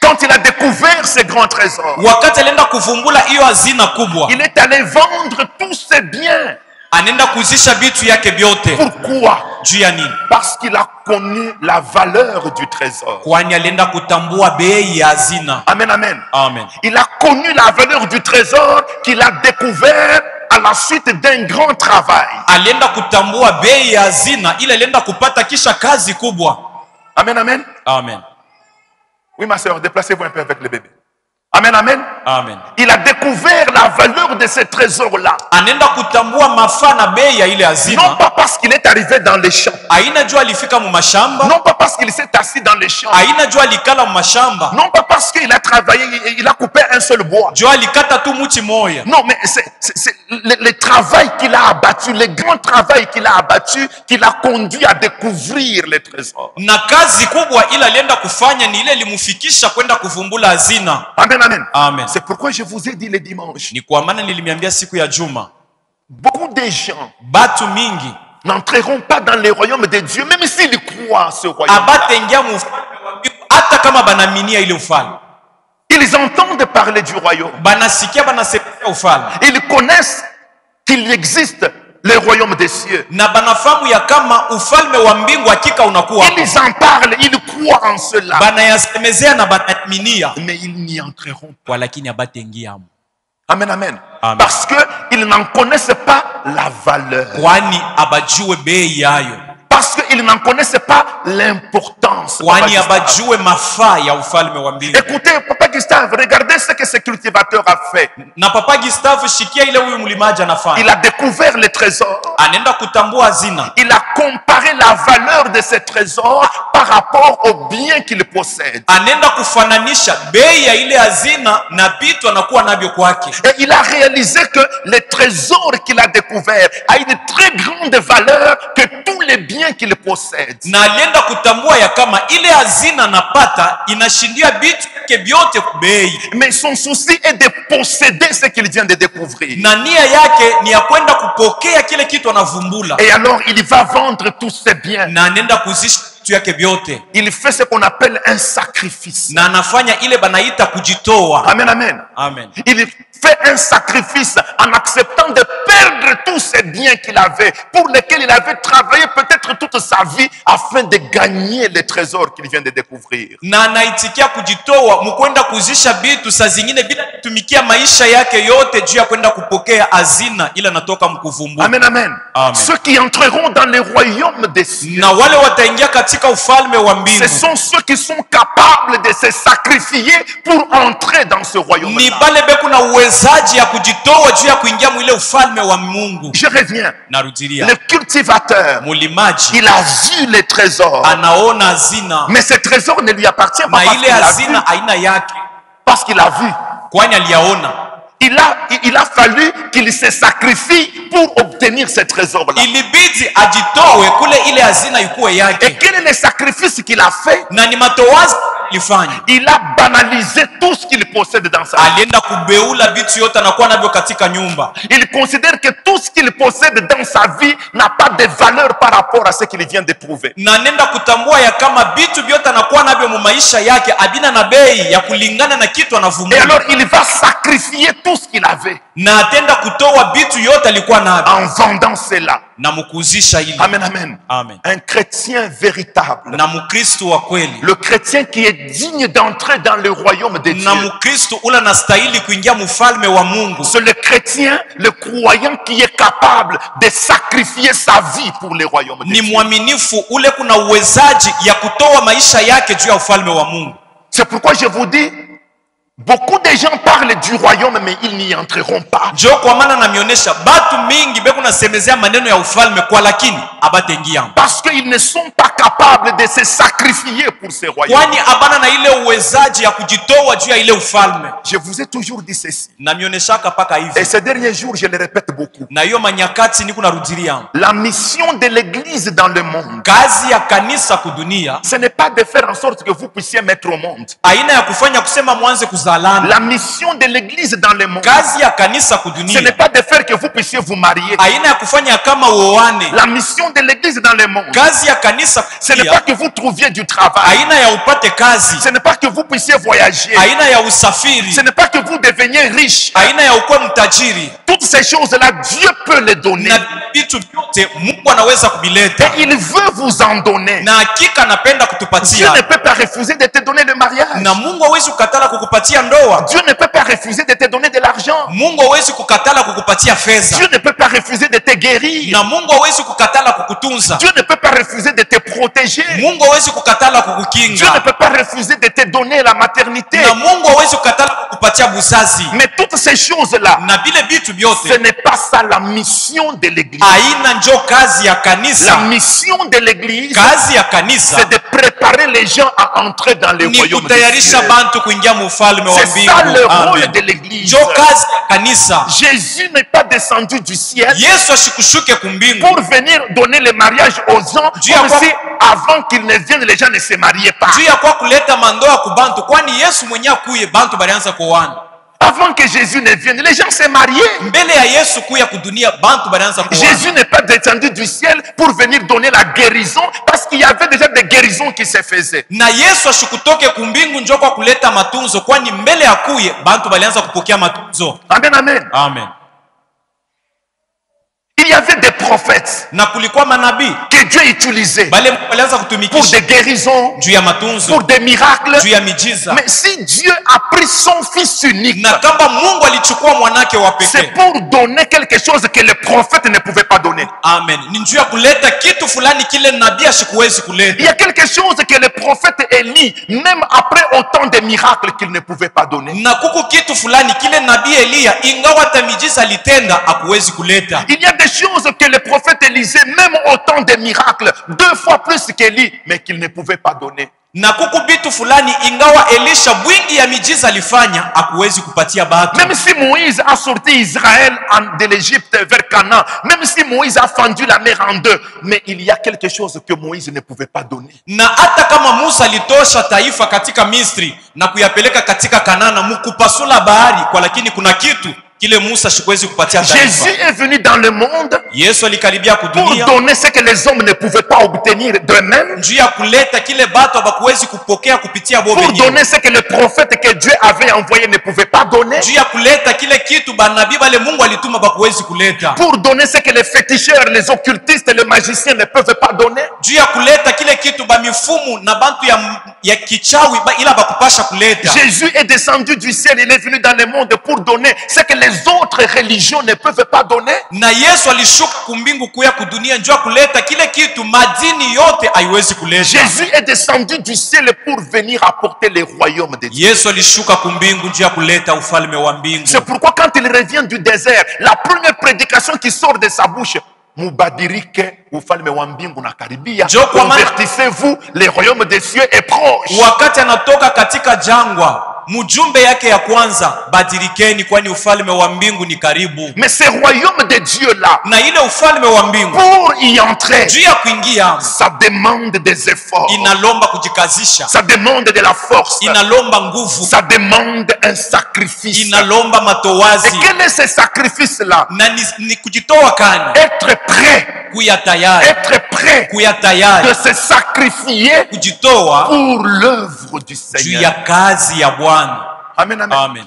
Quand il a découvert ces grands trésors, Wakati alienda kuvumbula hiyo hazina kubwa, il est allé vendre tous ses biens. anaenda kuzisha vitu yake vyote. Pourquoi? Juu ya nini? Parce qu'il a connu la valeur du trésor. Kwani alienda kutambua bei ya hazina. Amen, amen. Amen. Il a connu la valeur du trésor qu'il a découvert à la suite d'un grand travail. Alienda kutambua bei ya hazina ile alienda kupata kisha kazi kubwa. Amen, amen. Amen. Oui, ma soeur, déplacez-vous un peu avec le bébé. Amen, amen. Amen. Il a découvert la valeur de ces trésors-là. Anaenda kutambua mafaa na bei ya ile Non hazina. pas parce qu'il est arrivé dans les champs. Haina jua alifika mu mashamba. Non pas parce qu'il s'est assis dans les champs. Haina jua alikala mu mashamba. Non pas parce qu'il a travaillé, il a coupé un seul bois. Jua alikata tu muti moya. Non, mais c'est le travail qu'il a abattu, le grand travail qu'il a abattu, qui l'a conduit à découvrir les trésors. Na kazi kubwa ile alienda kufanya ni ile limufikisha kwenda kuvumbula hazina. Amen, amen. Amen. C'est pourquoi je vous ai dit le dimanche. Ni kwa maana nilimiambia siku ya Juma, Beaucoup de gens batu mingi n'entreront pas dans le royaume de Dieu, même s'ils croient en ce royaume. abatengia mu ufalme wa mbingu hata kama banaminia ile ufalme. Ils entendent parler du royaume. Banasikia banasemea ufalme. Ils connaissent qu'il existe le royaume des cieux. Na banafahamu ya kama ufalme wa mbingu hakika unakuwa. Ils en parlent, ils croient en cela. Banayasemezea na banaminia. Mais ils n'y entreront pas. Kwa lakini abatengia mu. Amen, amen. Amen. Parce qu'ils n'en connaissent pas la valeur. Kwani abajue bei yayo. Parce qu'ils n'en connaissent pas l'importance. Kwani abajue mafaa ya ufalme wa mbingu. Écoutez, Papa Gustave, regardez ce que ce cultivateur a fait. Na Papa Gustave shikia ile huyu mlimaji anafanya. Il a découvert les trésors. Anaenda kutambua hazina. Il a comparé la valeur de ces trésors par rapport aux biens qu'il possède. Anaenda kufananisha bei ya ile hazina na vitu anakuwa navyo kwake. Et il a réalisé que les trésors qu'il a découverts a une très grande valeur que tous les biens qu'il possède. Na alienda kutambua ya kama ile hazina anapata inashindia vitu yake vyote bei. Mais son souci est de posséder ce qu'il vient de découvrir. Na nia yake ni ya kwenda kupokea kile kitu anavumbula. Et alors il va vendre tous ses biens. Na anaenda kuzisha vitu yake vyote. Il fait ce qu'on appelle un sacrifice. Na anafanya ile banaita kujitoa. Amen, amen. Amen. Il fait un sacrifice en acceptant de perdre tous ces biens qu'il avait, pour lesquels il avait travaillé peut-être toute sa vie afin de gagner les trésors qu'il vient de découvrir. Na anaitikia kujitoa mkwenda kuzisha vitu saa zingine bila kutumikia maisha yake yote juu ya kwenda kupokea hazina ila natoka mkuvumbua. Amen, amen. Amen. Ceux qui entreront dans le royaume des cieux, Na wale wataingia katika ufalme wa ce mbingu sont ceux qui sont capables de se sacrifier pour entrer dans ce ni royaume-là. bale beku na uwezaji ya kujitoa juu ya kuingia mwile ufalme wa Mungu. Je reviens. Narudilia, Le cultivateur, mulimaji il a vu les trésors, anaona hazina mais ces trésors ne lui appartiennent pas na parce ile qu'il a vu. hazina aina yake, Parce qu'il a vu. kwani aliyaona. Il a fallu qu'il se sacrifie pour obtenir ces trésors-là. Ilibidi ajitowe kule ile hazina ikuwe Et yake, quel est le sacrifice qu'il a fait? na ni matowazi alifanya. Il a banalisé tout ce qu'il possède dans sa vie. Alienda kubeula vitu yote anakuwa navyo katika nyumba. Il considère que tout ce qu'il possède dans sa vie n'a pas de valeur par rapport à ce qu'il vient d'éprouver. Na nenda kutambua ya kama vitu vyote anakuwa navyo mu maisha yake abina na bei ya kulingana na kitu Et anavumbua. alors il va sacrifier tout ce qu'il avait Na atenda kutoa vitu yote alikuwa navyo en vendant cela. na mukuzisha ili. Amen, amen. Amen. Un chrétien véritable, Na mukristo wa kweli, le chrétien qui est digne d'entrer dans le royaume de na Dieu, mukristo ula nastahili kuingia mufalme wa Mungu, c'est le chrétien, le croyant qui est capable de sacrifier sa vie pour le royaume de ni Dieu. mwaminifu ule kuna uwezaji ya kutoa maisha yake juu ya ufalme wa Mungu. C'est pourquoi je vous dis, Beaucoup de gens parlent du royaume, mais ils n'y entreront pas. Njo kwa maana namionyesha batu mingi beku nasemezea maneno ya ufalme kwa lakini abatengia. Parce qu'ils ne sont pas capables de se sacrifier pour ce royaume. Kwani abana na ile uwezaji ya kujitoa juu ya ile ufalme. Je vous ai toujours dit ceci. Namionyeshaka paka hivi. Et ces derniers jours, je le répète beaucoup. Na hiyo manyakati niko narudilia. La mission de l'église dans le monde, Kazi ya kanisa kudunia, ce n'est pas de faire en sorte que vous puissiez mettre au monde. aina ya kufanya kusema mwanze kuzalana. La mission de l'église dans le monde, Kazi ya kanisa ce n'est kudunia, pas de faire que vous puissiez vous marier. aina ya kufanya kama uoane. La mission de l'église dans le monde, Kazi ya kanisa ce n'est pas kudunia, que vous trouviez du travail. aina ya upate kazi, Ce n'est pas que vous puissiez voyager. aina ya usafiri, Ce n'est pas que vous deveniez riche. aina ya ukuwe mtajiri. Toutes ces choses-là, Dieu peut les donner. Na vitu vyote Mungu anaweza kuvileta, Et il veut vous en donner. na hakika anapenda Dieu kutupatia, ne peut pas refuser de te donner le mariage. na Mungu hawezi kukatala kukupatia ndoa. Dieu ne peut pas refuser de te donner de l'argent. Mungu hawezi kukatala kukupatia fedha, Dieu ne peut pas refuser de te guérir. na Mungu hawezi kukatala kukutunza. Dieu ne peut pas refuser de te protéger. Mungu hawezi kukatala Dieu ne kukukinga, peut pas refuser de te donner la maternité. na Mungu hawezi kukatala kukupatia buzazi. Mais toutes ces choses-là, Na vile vitu ce vyote n'est pas ça la mission de l'église. aina njo kazi ya La kanisa. mission de l'église, Kazi ya kanisa c'est de préparer les gens à entrer dans le ni royaume de kutayarisha Dieu. bantu kuingia mu ufalme wa C'est ça le mbingu. rôle Amen. de l'église. Njo kazi ya kanisa. Jésus n'est pas descendu du ciel Yesu ashikushuke kumbingu pour venir donner le mariage aux gens, Dieu comme a- si avant qu'ils ne viennent, les gens ne se mariaient pas. juu ya kwa kuleta mandoa ku bantu, kwani Yesu mwenye akuye bantu balianza kuoana. Avant que Jésus ne vienne, les gens se mariaient. Mbele ya Yesu kuya kudunia bantu balianza kuoana. Jésus n'est pas descendu du ciel pour venir donner la guérison, parce qu'il y avait déjà des guérisons qui se faisaient. Na Yesu ashikutoke kumbingu njo kwa kuleta matunzo, kwani mbele ya kuye bantu balianza kupokea matunzo. Amen, amen. Amen. Il y avait des prophètes Na kulikuwa manabii que Dieu utilisait bale balianza pour kutumikisha des guérisons, juu ya matunzo, pour des miracles. juu ya mijiza. Mais si Dieu a pris son fils unique, Na kama Mungu alichukua mwanake wa c'est pekee, pour donner quelque chose que les prophètes ne pouvaient pas donner. amen, ni njuu ya kuleta kitu fulani kile nabii ashikuwezi Il kuleta. y a quelque chose que le prophète Élie, même après autant de miracles qu'il ne pouvait pas donner. Na kuku kitu fulani kile nabii Eliya ingawa hata mijiza alitenda akuwezi kuleta. Il y a des choses que le prophète Élisée, même autant de miracles, 2 fois plus qu'Élie, mais qu'il ne pouvait pas donner. Na kuku bitu fulani ingawa Elisha bwingi ya mijiza alifanya akuwezi kupatia batu. Même si Moïse a sorti Israël de l'Égypte vers Canaan, même si Moïse a fendu la mer en deux, mais il y a quelque chose que Moïse ne pouvait pas donner. Na hata kama Musa alitosha taifa katika Misri na kuyapeleka katika Kanana mukupasula bahari, kwa lakini kuna kitu kile Musa shikwezi kupatia taifa. Jésus est venu dans le monde Yesu alikaribia pour kudunia donner ce que les hommes ne pouvaient pas obtenir d'eux-mêmes, njuu ya kuleta kile batu abakuwezi kupokea kupitia bo pour wenyewe, donner ce que les prophètes que Dieu avait envoyés ne pouvaient pas donner, njuu ya kuleta kile kitu banabii bale Mungu alituma bakuwezi kuleta, pour donner ce que les féticheurs, les occultistes, les magiciens ne peuvent pas donner. njuu ya kuleta kile kitu bamifumu na bantu ya kichawi ila bakupasha kuleta. Jésus est descendu du ciel, il est venu dans le monde pour donner ce que les autres religions ne peuvent pas donner. Na Yesu alishuka kumbingu kuya kudunia njoo kuleta kile kitu madini yote haiwezi kuleta. Jésus est descendu du ciel pour venir apporter les royaumes de Dieu. Yesu alishuka kumbingu njoo kuleta ufalme wa mbingu. C'est pourquoi quand il revient du désert, la première prédication qui sort de sa bouche, mubadirike ufalme wa mbingu na karibia, convertissez-vous, le royaume des cieux est proche. Wakati anatoka katika jangwa, mjumbe yake ya kwanza, badirikeni kwani ufalme wa mbingu ni karibu. Mais ce royaume de Dieu là, Na ile ufalme wa mbingu pour y entrer, juu ya kuingia ça demande des efforts, inalomba kujikazisha, ça demande de la force, inalomba nguvu, ça demande un sacrifice. inalomba Et matowazi. quel est ce sacrifice là? Na ni kujitoa kani, Être prêt, kuya tayari, être prêt kuya de tayari, se sacrifier kujitoa pour l'œuvre du juu ya Seigneur. kazi ya Bwana. Amen, amen. Amen.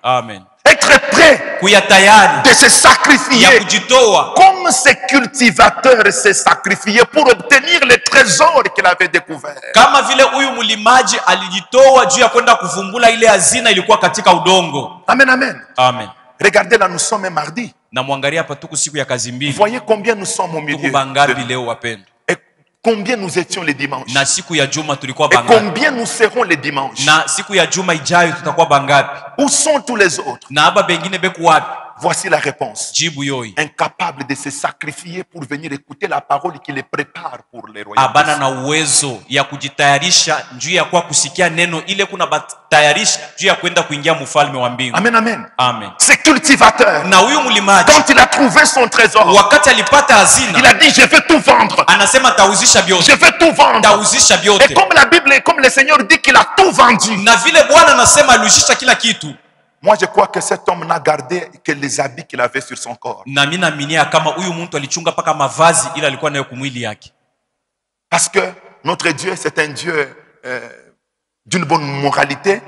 Amen. Être prêt Kuya tayari de se ya sacrifier kujitoa comme ce cultivateur s'est sacrifié pour obtenir les trésors qu'il avait découverts. kama vile huyu mlimaji alijitoa juu ya kwenda kuvumbula ile hazina ilikuwa katika udongo. Amen, amen. Amen. Regardez là, nous sommes mardi. Na mwangalia hapa tuku siku ya kazi mbili. Voyez combien nous sommes au Tuku milieu. bangapi leo wapendwa? Et Combien nous étions les dimanches? Na siku ya juma tulikuwa Et bangapi? combien nous serons les dimanches? Na siku ya juma ijayo tutakuwa bangapi? Où sont tous les autres? Na aba bengine beku wapi? Voici la réponse. Jibu yoi. Incapable de se sacrifier pour venir écouter la parole qui les prépare pour les royaumes. Abana na uwezo ya kujitayarisha juu ya kwa kusikia neno ile kuna batayarisha juu ya kwenda kuingia mfalme wa mbingu. Amen, amen. Amen. Ce cultivateur, Na huyu mlimaji quand il a trouvé son trésor, wakati alipata il hazina a dit je vais tout vendre. anasema tauzisha Je vyote. vais tout vendre. Tauzisha Et vyote. comme la Bible, comme le Seigneur dit qu'il a tout vendu. Na vile Bwana anasema aliuzisha kila kitu. Moi, je crois que cet homme n'a gardé que les habits qu'il avait sur son corps. Na mimi naaminia kama huyu mtu alichunga paka mavazi ila alikuwa nayo kumwili yake. Parce que notre Dieu, c'est un Dieu d'une bonne moralité.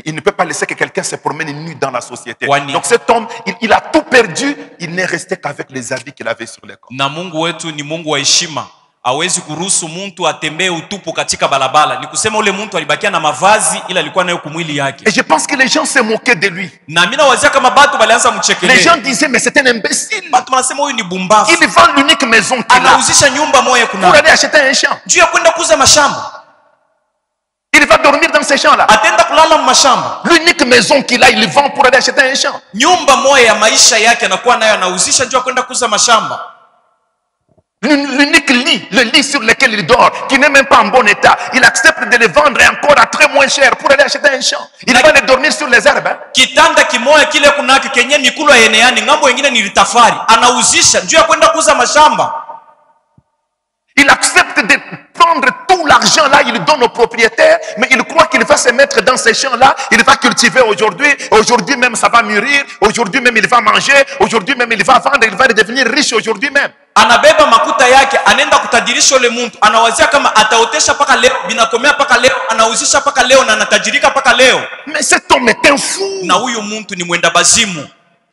Il ne peut pas laisser que quelqu'un se promène nu dans la société. Wani. Donc cet homme, il a tout perdu. Il n'est resté qu'avec les habits qu'il avait sur le corps. Na Mungu wetu ni Mungu wa heshima. Hawezi kuruhusu mtu atembee utupu katika barabara. Ni kusema ule mtu alibakia na mavazi ila alikuwa nayo kumwili yake. Et je pense que les gens se moquaient de lui. Na mimi nawazia kama batu balianza Les mchekelea. gens disaient, mais c'est un imbécile. Batu wanasema huyu ni bumbafu. Il vend l'unique maison qu'il a Anauzisha nyumba moja pour kuna. aller acheter un champ. Juu ya kwenda kuuza mashamba. Il va dormir dans ces champs-là. Atenda kulala mashamba. L'unique maison qu'il a, il vend pour aller acheter un champ. Nyumba moja ya maisha yake anakuwa nayo anauzisha juu ya kwenda kuuza mashamba. L'unique lit, le lit sur lequel il dort, qui n'est même pas en bon état, il accepte de le vendre et encore à très moins cher pour aller acheter un champ. Il va aller dormir sur les herbes. Hein? Kitanda kimoja kile kunaki kenye mikulu ya eneani ngambo wengine ni litafari. Anauzisha juu ya kwenda kuuza mashamba. Il accepte de prendre tout l'argent là, il donne au propriétaire, mais il croit qu'il va se mettre dans ces champs-là, il va cultiver aujourd'hui même ça va mûrir, aujourd'hui même il va manger, aujourd'hui même il va vendre, il va devenir riche aujourd'hui même. Anabeba makuta yake anaenda kutajirisha ule mtu, anawazia kama ataotesha paka leo, binakomea paka leo, anauzisha paka leo na anatajirika paka leo. Mais cet homme est un fou. Na huyu mtu ni mwenda bazimu.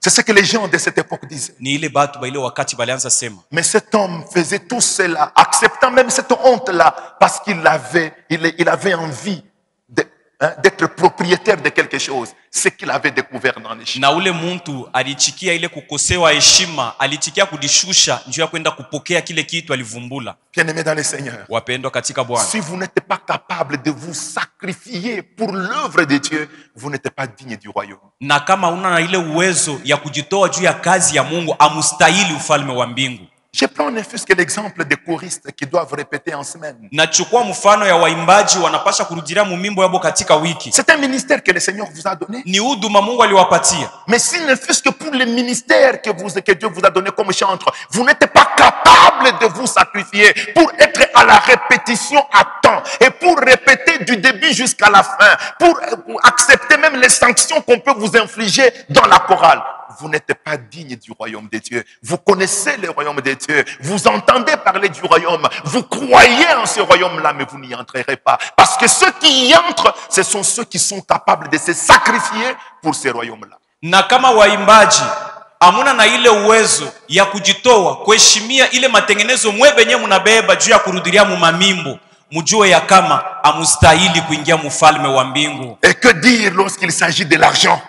C'est ce que les gens de cette époque disaient. Ni ile batu ba ile wakati balianza sema. Mais cet homme faisait tout cela, acceptant même cette honte-là, parce qu'il avait envie d'être propriétaire de quelque chose, ce qu'il avait découvert dans les champs. Na ule mtu alichikia ile kukosewa heshima, alichikia kudishusha njoo ya kwenda kupokea kile kitu alivumbula. Bien-aimés dans le Seigneur, Wapendwa katika Bwana. si vous n'êtes pas capable de vous sacrifier pour l'œuvre de Dieu, vous n'êtes pas digne du royaume. Na kama una na ile uwezo ya kujitoa juu ya kazi ya Mungu, amustahili ufalme wa mbingu. Je prends ne fût-ce que l'exemple des choristes qui doivent répéter en semaine. Nachukua mfano ya waimbaji wanapasha kurudilia mumimbo yabo katika wiki. C'est un ministère que le Seigneur vous a donné. Ni huduma Mungu aliwapatia. Mais s'il ne fût-ce que pour le ministère que Dieu vous a donné comme chantre, vous n'êtes pas capable de vous sacrifier pour être à la répétition à temps et pour répéter du début jusqu'à la fin, pour accepter même les sanctions qu'on peut vous infliger dans la chorale. Vous n'êtes pas digne du royaume de Dieu. Vous connaissez le royaume de Dieu. Vous entendez parler du royaume. Vous croyez en ce royaume-là, mais vous n'y entrerez pas. Parce que ceux qui y entrent, ce sont ceux qui sont capables de se sacrifier pour ce royaume-là. Na kama waimbaji amuna na ile uwezo ya kujitoa kuheshimia ile matengenezo mwebenye mnabeba juu ya kurudilia mumamimbo, mjue ya kama amustahili kuingia mfalme wa mbingu. Et que dire lorsqu'il s'agit de l'argent?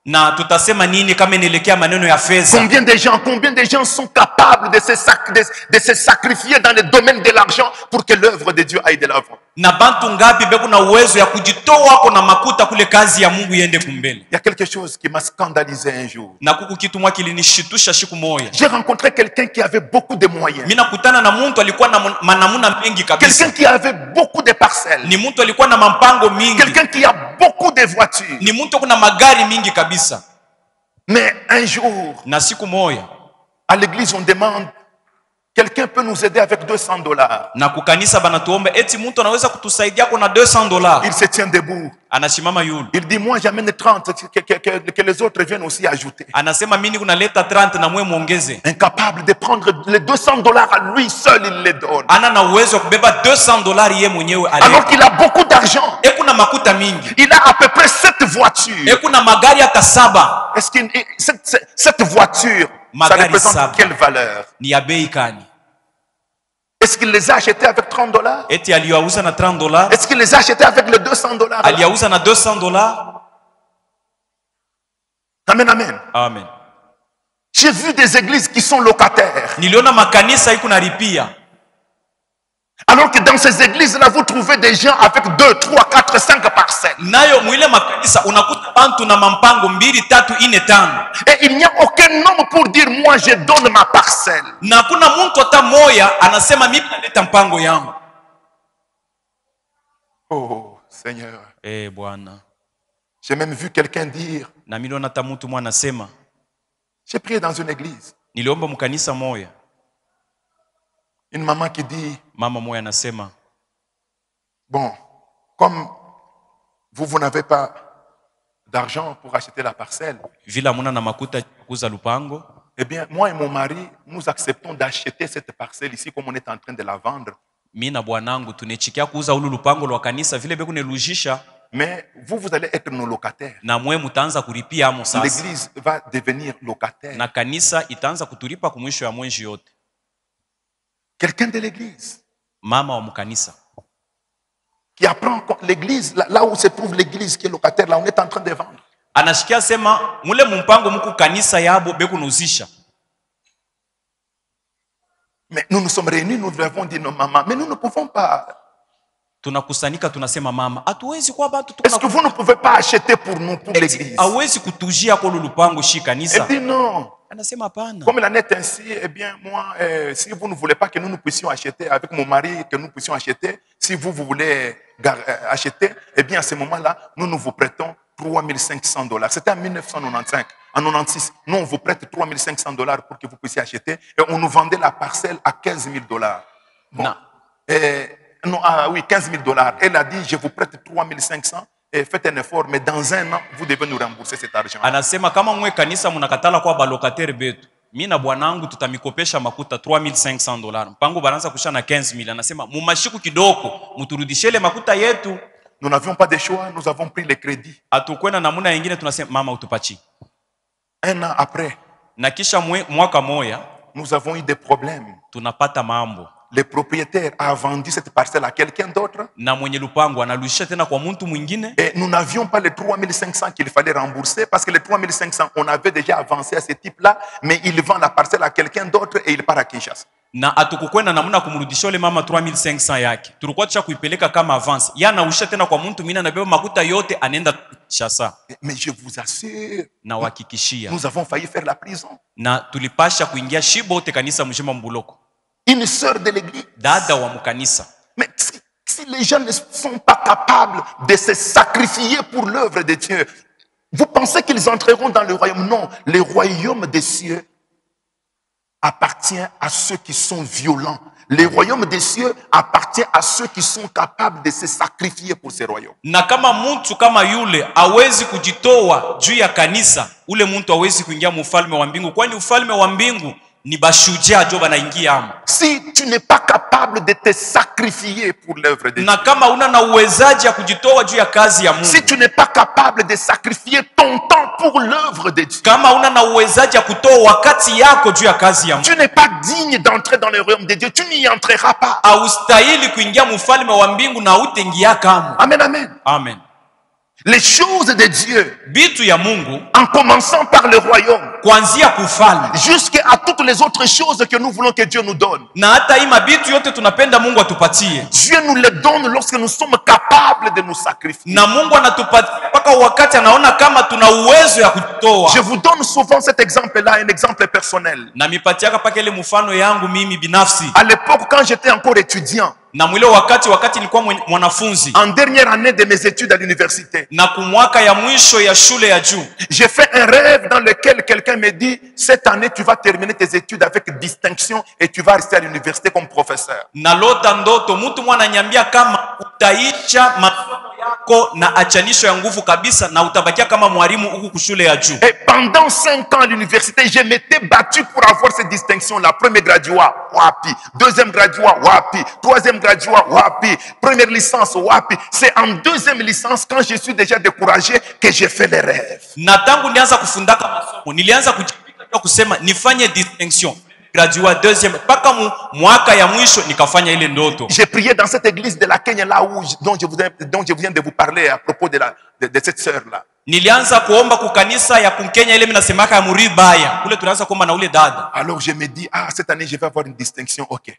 Na tutasema nini kama inaelekea maneno ya fedha? Combien de gens sont capables de se sacrifier dans le domaine de l'argent pour que l'œuvre de Dieu aille de l'avant? Na bantu ngapi beku na uwezo ya kujitoa kwa na makuta kule kazi ya Mungu iende kumbele? Il y a quelque chose qui m'a scandalisé un jour. Na kuku kitu mwa kilinishitusha siku moja. J'ai rencontré quelqu'un qui avait beaucoup de moyens. Mimi nakutana na mtu alikuwa na manamuna mengi kabisa. Quelqu'un qui avait beaucoup de parcelles. Ni mtu alikuwa na mampango mingi. Quelqu'un qui a beaucoup de voitures. Ni mtu kuna magari mingi kabisa. Mais un jour, Na siku moja à l'église on demande, quelqu'un peut nous aider avec $200. na kukanisa banatuomba eti mtu anaweza kutusaidia kwa na $200. Il se tient debout. Anasimama yule. Il dit, moi j'amène 30, que les autres viennent aussi ajouter. Anasema mimi kunaleta 30 na mwe muongeze. Incapable de prendre les $200 à lui seul, il les donne. Ana na uwezo kubeba $200 yeye mwenyewe Alors aleta. qu'il a beaucoup d'argent. Kuna makuta mingi. Il a à peu près 7 voitures. Kuna magari hata 7. Est-ce que cette voiture, ça Magari représente 7. quelle valeur? Ni ya bei kani? Est-ce qu'il les a achetés avec $30? Eti aliyauza na $30? Est-ce qu'il les a achetés avec les $200? Aliyauza na $200? Amen, amen. Amen. J'ai vu des églises qui sont locataires. Niliona makanisa iko nalipia. Alors que dans ces églises-là, vous trouvez des gens avec 2, 3, 4, 5 parcelles. nayo mwile makanisa unakuta bantu na mampango 2, 3, 4, 5 Et il n'y a aucun homme pour dire, moi je donne ma parcelle. na kuna muntu hata moya anasema mimi naleta mpango yangu. Oh Seigneur. Bwana, J'ai même vu quelqu'un dire, na miliona hata mtu mwana anasema j'ai prié dans une église. niliomba mkanisa moya, Une maman qui dit, mama moya anasema bon, comme vous n'avez pas d'argent pour acheter la parcelle, vila muna na makuta kuza lupango, eh bien, moi et mon mari, nous acceptons d'acheter cette parcelle ici comme on est en train de la vendre. mimi na bwanangu tunechikia kuuza ulu lupango lwa kanisa vile beku nelujisha, Mais vous allez être nos locataires. na mwe mutaanza kulipia amo sasa, L'église va devenir locataire. na kanisa itaanza kutulipa kumwisho ya mwenji yote. Quelqu'un de l'église Mama wa mkanisa qui apprend l'église, là où se trouve l'église qui est locataire, là on est en train de vendre. anashikia sema mule mumpango muku kanisa yabo beku nuzisha. Mais nous nous sommes réunis, nous avons dit non maman, mais nous ne pouvons pas. Tunakusanika tunasema mama, hatuwezi kwa batu Est-ce que vous ne pouvez pas acheter pour nous, pour l'église? hawezi kutujia kwa lupango shi Elle kanisa. dit non. Anasema hapana. Comme il en est ainsi, eh bien moi, si vous ne voulez pas que nous puissions acheter avec mon mari, que nous puissions acheter, si vous voulez acheter, eh bien à ce moment-là, nous vous prêtons $3,500. C'était en 1995. En 96, nous on vous prête $3,500 pour que vous puissiez acheter et on nous vendait la parcelle à $15,000. Bon. Non. Non, oui, $15,000. Elle a dit, je vous prête 3,500 et faites un effort, mais dans un an, vous devez nous rembourser cet argent. Anasema kama mwe kanisa munakatala kwa balokateri betu, mimi na bwanangu tutamikopesha makuta $3,500. Mpango baranza kushana 15,000. Anasema mumashiku kidogo muturudishele makuta yetu. Nous n'avions pas de choix, nous avons pris le crédit. Atukwenda namuna nyingine tunasema mama utupachi. Un an après, Na kisha mwaka moya nous avons eu des problèmes. tunapata mambo. Le propriétaire a vendu cette parcelle à quelqu'un d'autre Na mwenye lupango analuisha tena kwa muntu mwingine. et nous n'avions pas les 3,500 qu'il fallait rembourser parce que les 3,500, on avait déjà avancé à ce type-là, mais il vend la parcelle à quelqu'un d'autre et il part à Kinshasa. Na atukukwenda namuna kumrudishia yule mama 3,500 yake. Tulikuwa tusha kuipeleka kama avance. Yana usha tena kwa muntu mwingine anabeba makuta yote anaenda Kinshasa. Mais je vous assure, Na uhakikishia. nous avons failli faire la prison. Na tulipasha kuingia shibo wote kanisa mjema mbuloko. Une sœur de l'église. Dada wa mkanisa. Mais si les gens ne sont pas capables de se sacrifier pour l'œuvre de Dieu, vous pensez qu'ils entreront dans le royaume? Non, le royaume des cieux appartient à ceux qui sont violents. Le royaume des cieux appartient à ceux qui sont capables de se sacrifier pour ce royaume. Na kama muntu kama yule hawezi kujitoa juu ya kanisa, ule muntu hawezi kuingia mufalme wa mbingu, kwani ufalme wa mbingu ni bashujaa jo banaingia amo. Si tu n'es pas capable de te sacrifier pour l'œuvre de Dieu, Na kama una na uwezaji ya kujitoa juu ya kazi ya Mungu, si tu n'es pas capable de sacrifier ton temps pour l'œuvre de Dieu, kama una na uwezaji ya kutoa wakati yako juu ya kazi ya Mungu, tu n'es pas digne d'entrer dans le royaume de Dieu, tu n'y entreras pas. haustahili kuingia mufalme wa mbingu na utengia kama. Amen, amen. Amen. Les choses de Dieu, Bitu ya Mungu en commençant par le royaume, kuanzia kufalme jusqu'à toutes les autres choses que nous voulons que Dieu nous donne. na hata hii mabitu yote tunapenda Mungu atupatie, Dieu nous les donne lorsque nous sommes capables de nous sacrifier. na Mungu anatupatia mpaka wakati anaona kama tuna uwezo ya kutoa. Je vous donne souvent cet exemple-là, un exemple personnel. Na mipatiaka paka ile mfano yangu mimi binafsi. À l'époque, quand j'étais encore étudiant, Na mwile wakati nilikuwa mwanafunzi, en dernière année de mes études à l'université, na kumwaka ya mwisho ya shule ya juu, j'ai fait un rêve dans lequel quelqu'un me dit, cette année tu vas terminer tes études avec distinction et tu vas rester à l'université comme professeur. na lota ndoto mtu mwana nyambia kama utaisha masomo yako na achanisho ya nguvu kabisa na utabakia kama mwalimu huku kushule ya juu. Et pendant 5 ans à l'université, je m'étais battu pour avoir cette distinction-là. Premier graduat, wapi. Deuxième graduat, wapi. Troisième graduat, wapi. Première licence, wapi. C'est en deuxième licence, quand je suis déjà découragé, que j'ai fait les rêves. Na tangu nianza kufundaka masomo nilianza kujipika kusema nifanye distinction graduate deuxième paka mwaka ya mwisho nikafanya ile ndoto. J'ai prié dans cette église de la Kenya là dont je viens de vous parler à propos de cette sœur-là. Nilianza kuomba kukanisa ya Kenya ile mimi nasemaka ya Muribaya. Kule tulianza kuomba na ule dada. Alors je me dis, cette année je vais avoir une distinction, ok.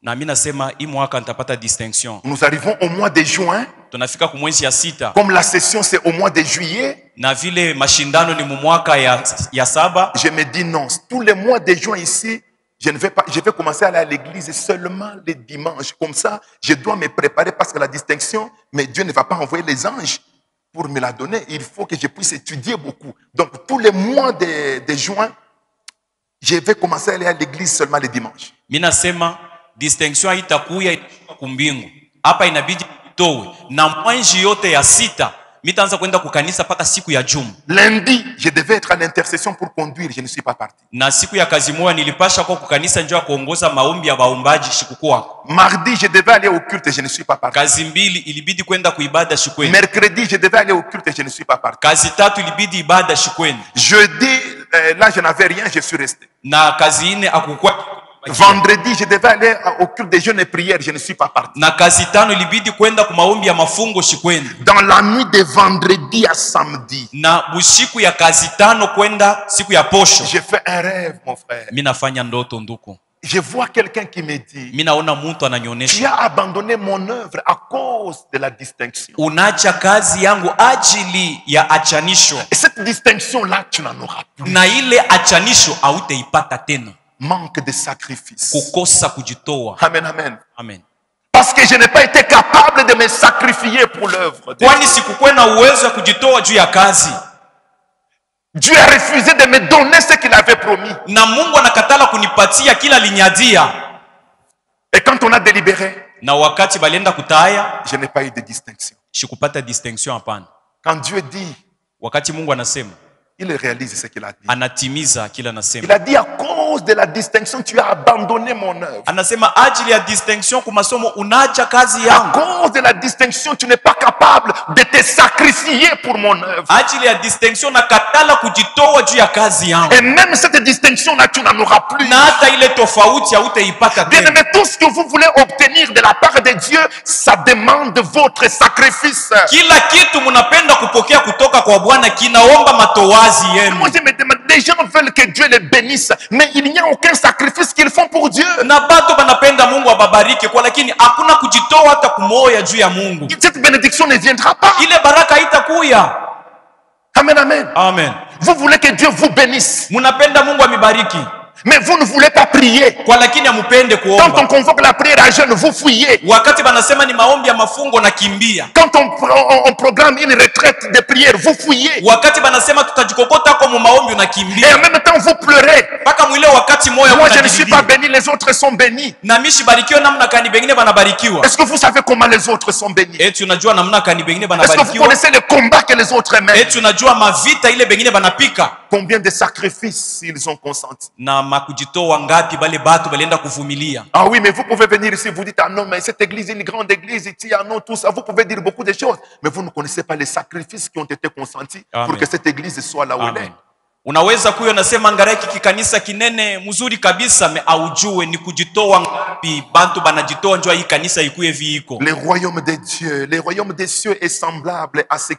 Na mimi nasema hii mwaka nitapata distinction. Nous arrivons au mois de juin. Tunafika ku mwezi ya 6. Comme la session c'est au mois de juillet. Na vile mashindano ni mu mwaka ya 7. Je me dis non, tous les mois de juin ici, je vais commencer à aller à l'église seulement les dimanches. Comme ça, je dois me préparer parce que la distinction, mais Dieu ne va pas envoyer les anges pour me la donner. Il faut que je puisse étudier beaucoup. Donc tous les mois de juin, je vais commencer à aller à l'église seulement les dimanches. Mimi nasema distinction haitakuya kumbingu. Hapa inabidi itowe. Na mwanji yote ya 6, mitaanza kwenda kukanisa paka siku ya Juma. Lundi, je devais être à l'intercession pour conduire, je ne suis pas parti. Na siku ya kazi moja nilipasha kwa kukanisa njoo kuongoza maombi ya baombaji shikukuwa. Mardi, je devais aller au culte, je ne suis pas parti. Kazi mbili ilibidi kwenda kuibada shikweni. Mercredi, je devais aller au culte, je ne suis pas parti. Kazi 3 ilibidi ibada shikweni. Jeudi, là je n'avais rien, je suis resté. Na kazi 4 akukua. Vendredi, je devais aller au culte des jeûnes et prières, je ne suis pas parti. Na kazi 5 ilibidi kwenda ku maombi ya mafungo shikweni. Dans la nuit de vendredi à samedi, Na bushiku ya kazi 5 kwenda siku ya posho. j'ai fait un rêve, mon frère. Mimi nafanya ndoto nduku. Je vois quelqu'un qui me dit, Mimi naona mtu tu ananionyesha, as abandonné mon œuvre à cause de la distinction. unaacha kazi yangu ajili ya achanisho. Et cette distinction-là, tu n'en auras plus. Na ile achanisho hautaipata tena. Manque de sacrifice. Kukosa kujitoa. Amen, amen. Amen. Parce que je n'ai pas été capable de me sacrifier pour l'œuvre. Kwani sikukuwa na uwezo wa kujitoa juu ya kazi. Dieu a refusé de me donner ce qu'il avait promis. Na Mungu anakatala kunipatia kila linyadia. Et quand on a délibéré, Na wakati balienda kutaya, je n'ai pas eu de distinction. sikupata distinction hapana. Quand Dieu dit, Wakati Mungu anasema, il réalise ce qu'il a dit. anatimiza kila Il anasema. a dit, à cause de la distinction, tu as abandonné mon œuvre. Anasema ajili ya distinction kwa masomo unaacha kazi À yangu. cause de la distinction, tu n'es pas capable de te sacrifier pour mon œuvre. Ajili ya distinction na katala kujitoa juu ya kazi yangu. Et même cette distinction-là, tu n'en auras plus. Na hata ile tofauti hautaipata Bien tena. aimé, tout ce que vous voulez obtenir de la part de Dieu, ça demande votre sacrifice. Kila kitu mnapenda kupokea kutoka kwa Bwana kinaomba matowazi yenu. Moi, je me demande, les gens veulent que Dieu les bénisse, mais il n'y a aucun sacrifice qu'ils font pour Dieu. Na bado banapenda Mungu ababariki kwa, lakini hakuna kujitoa hata kumoya juu ya Mungu. Cette bénédiction ne viendra pas. Ile baraka haitakuya. Amen, amen. Amen. Vous voulez que Dieu vous bénisse, Mnapenda Mungu amibariki mais vous ne voulez pas prier. kwa, lakini amupende Quand on kuomba. convoque la prière à jeûne, vous fouillez. Wakati banasema ni maombi ya mafungo na kimbia. Quand on programme une retraite de prière, vous fouillez. Wakati banasema tutajikokota kwa mu maombi Et en unakimbia. même temps, vous pleurez. Paka mwile wakati moyo Moi, je ne suis pas unajililia. béni, les autres sont bénis. Na mishi barikiwa namna kani bengine banabarikiwa. Est-ce que vous savez comment les autres sont bénis? Eti unajua namna kani bengine Est-ce que vous banabarikiwa. connaissez le combat que les autres mènent? Eti unajua mavita ile bengine banapika. Combien de sacrifices ils ont consenti? Na makujitoa ngapi bale batu balienda kuvumilia. Ah oui, mais vous pouvez venir ici, vous dites, ah non, mais cette église est une grande église, ici, ah non, tout ça. Vous pouvez dire beaucoup de choses, mais vous ne connaissez pas les sacrifices qui ont été consentis Amen. pour que cette église soit là où elle est. Amen. Unaweza kuyo nasema ngaraki kikanisa kinene mzuri kabisa, me aujue ni kujitoa ngapi bantu banajitoa njoo hii kanisa ikuye viiko. Le royaume de Dieu, le royaume des cieux est semblable à ce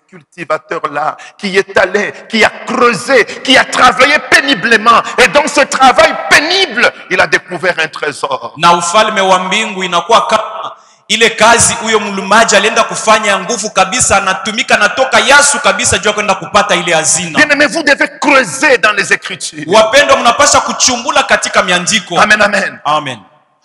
cultivateur-là qui est allé, qui a creusé, qui a travaillé péniblement. Et dans ce travail pénible, il a découvert un trésor. Na ufalme wa mbingu inakuwa kama ile kazi huyo mlumaji alienda kufanya ya nguvu kabisa, anatumika natoka yasu kabisa juu ya kwenda kupata ile hazina. Bien aimé, vous devez creuser dans les Écritures. Wapendwa, mnapasha kuchumbula katika miandiko. Amen, amen. Amen.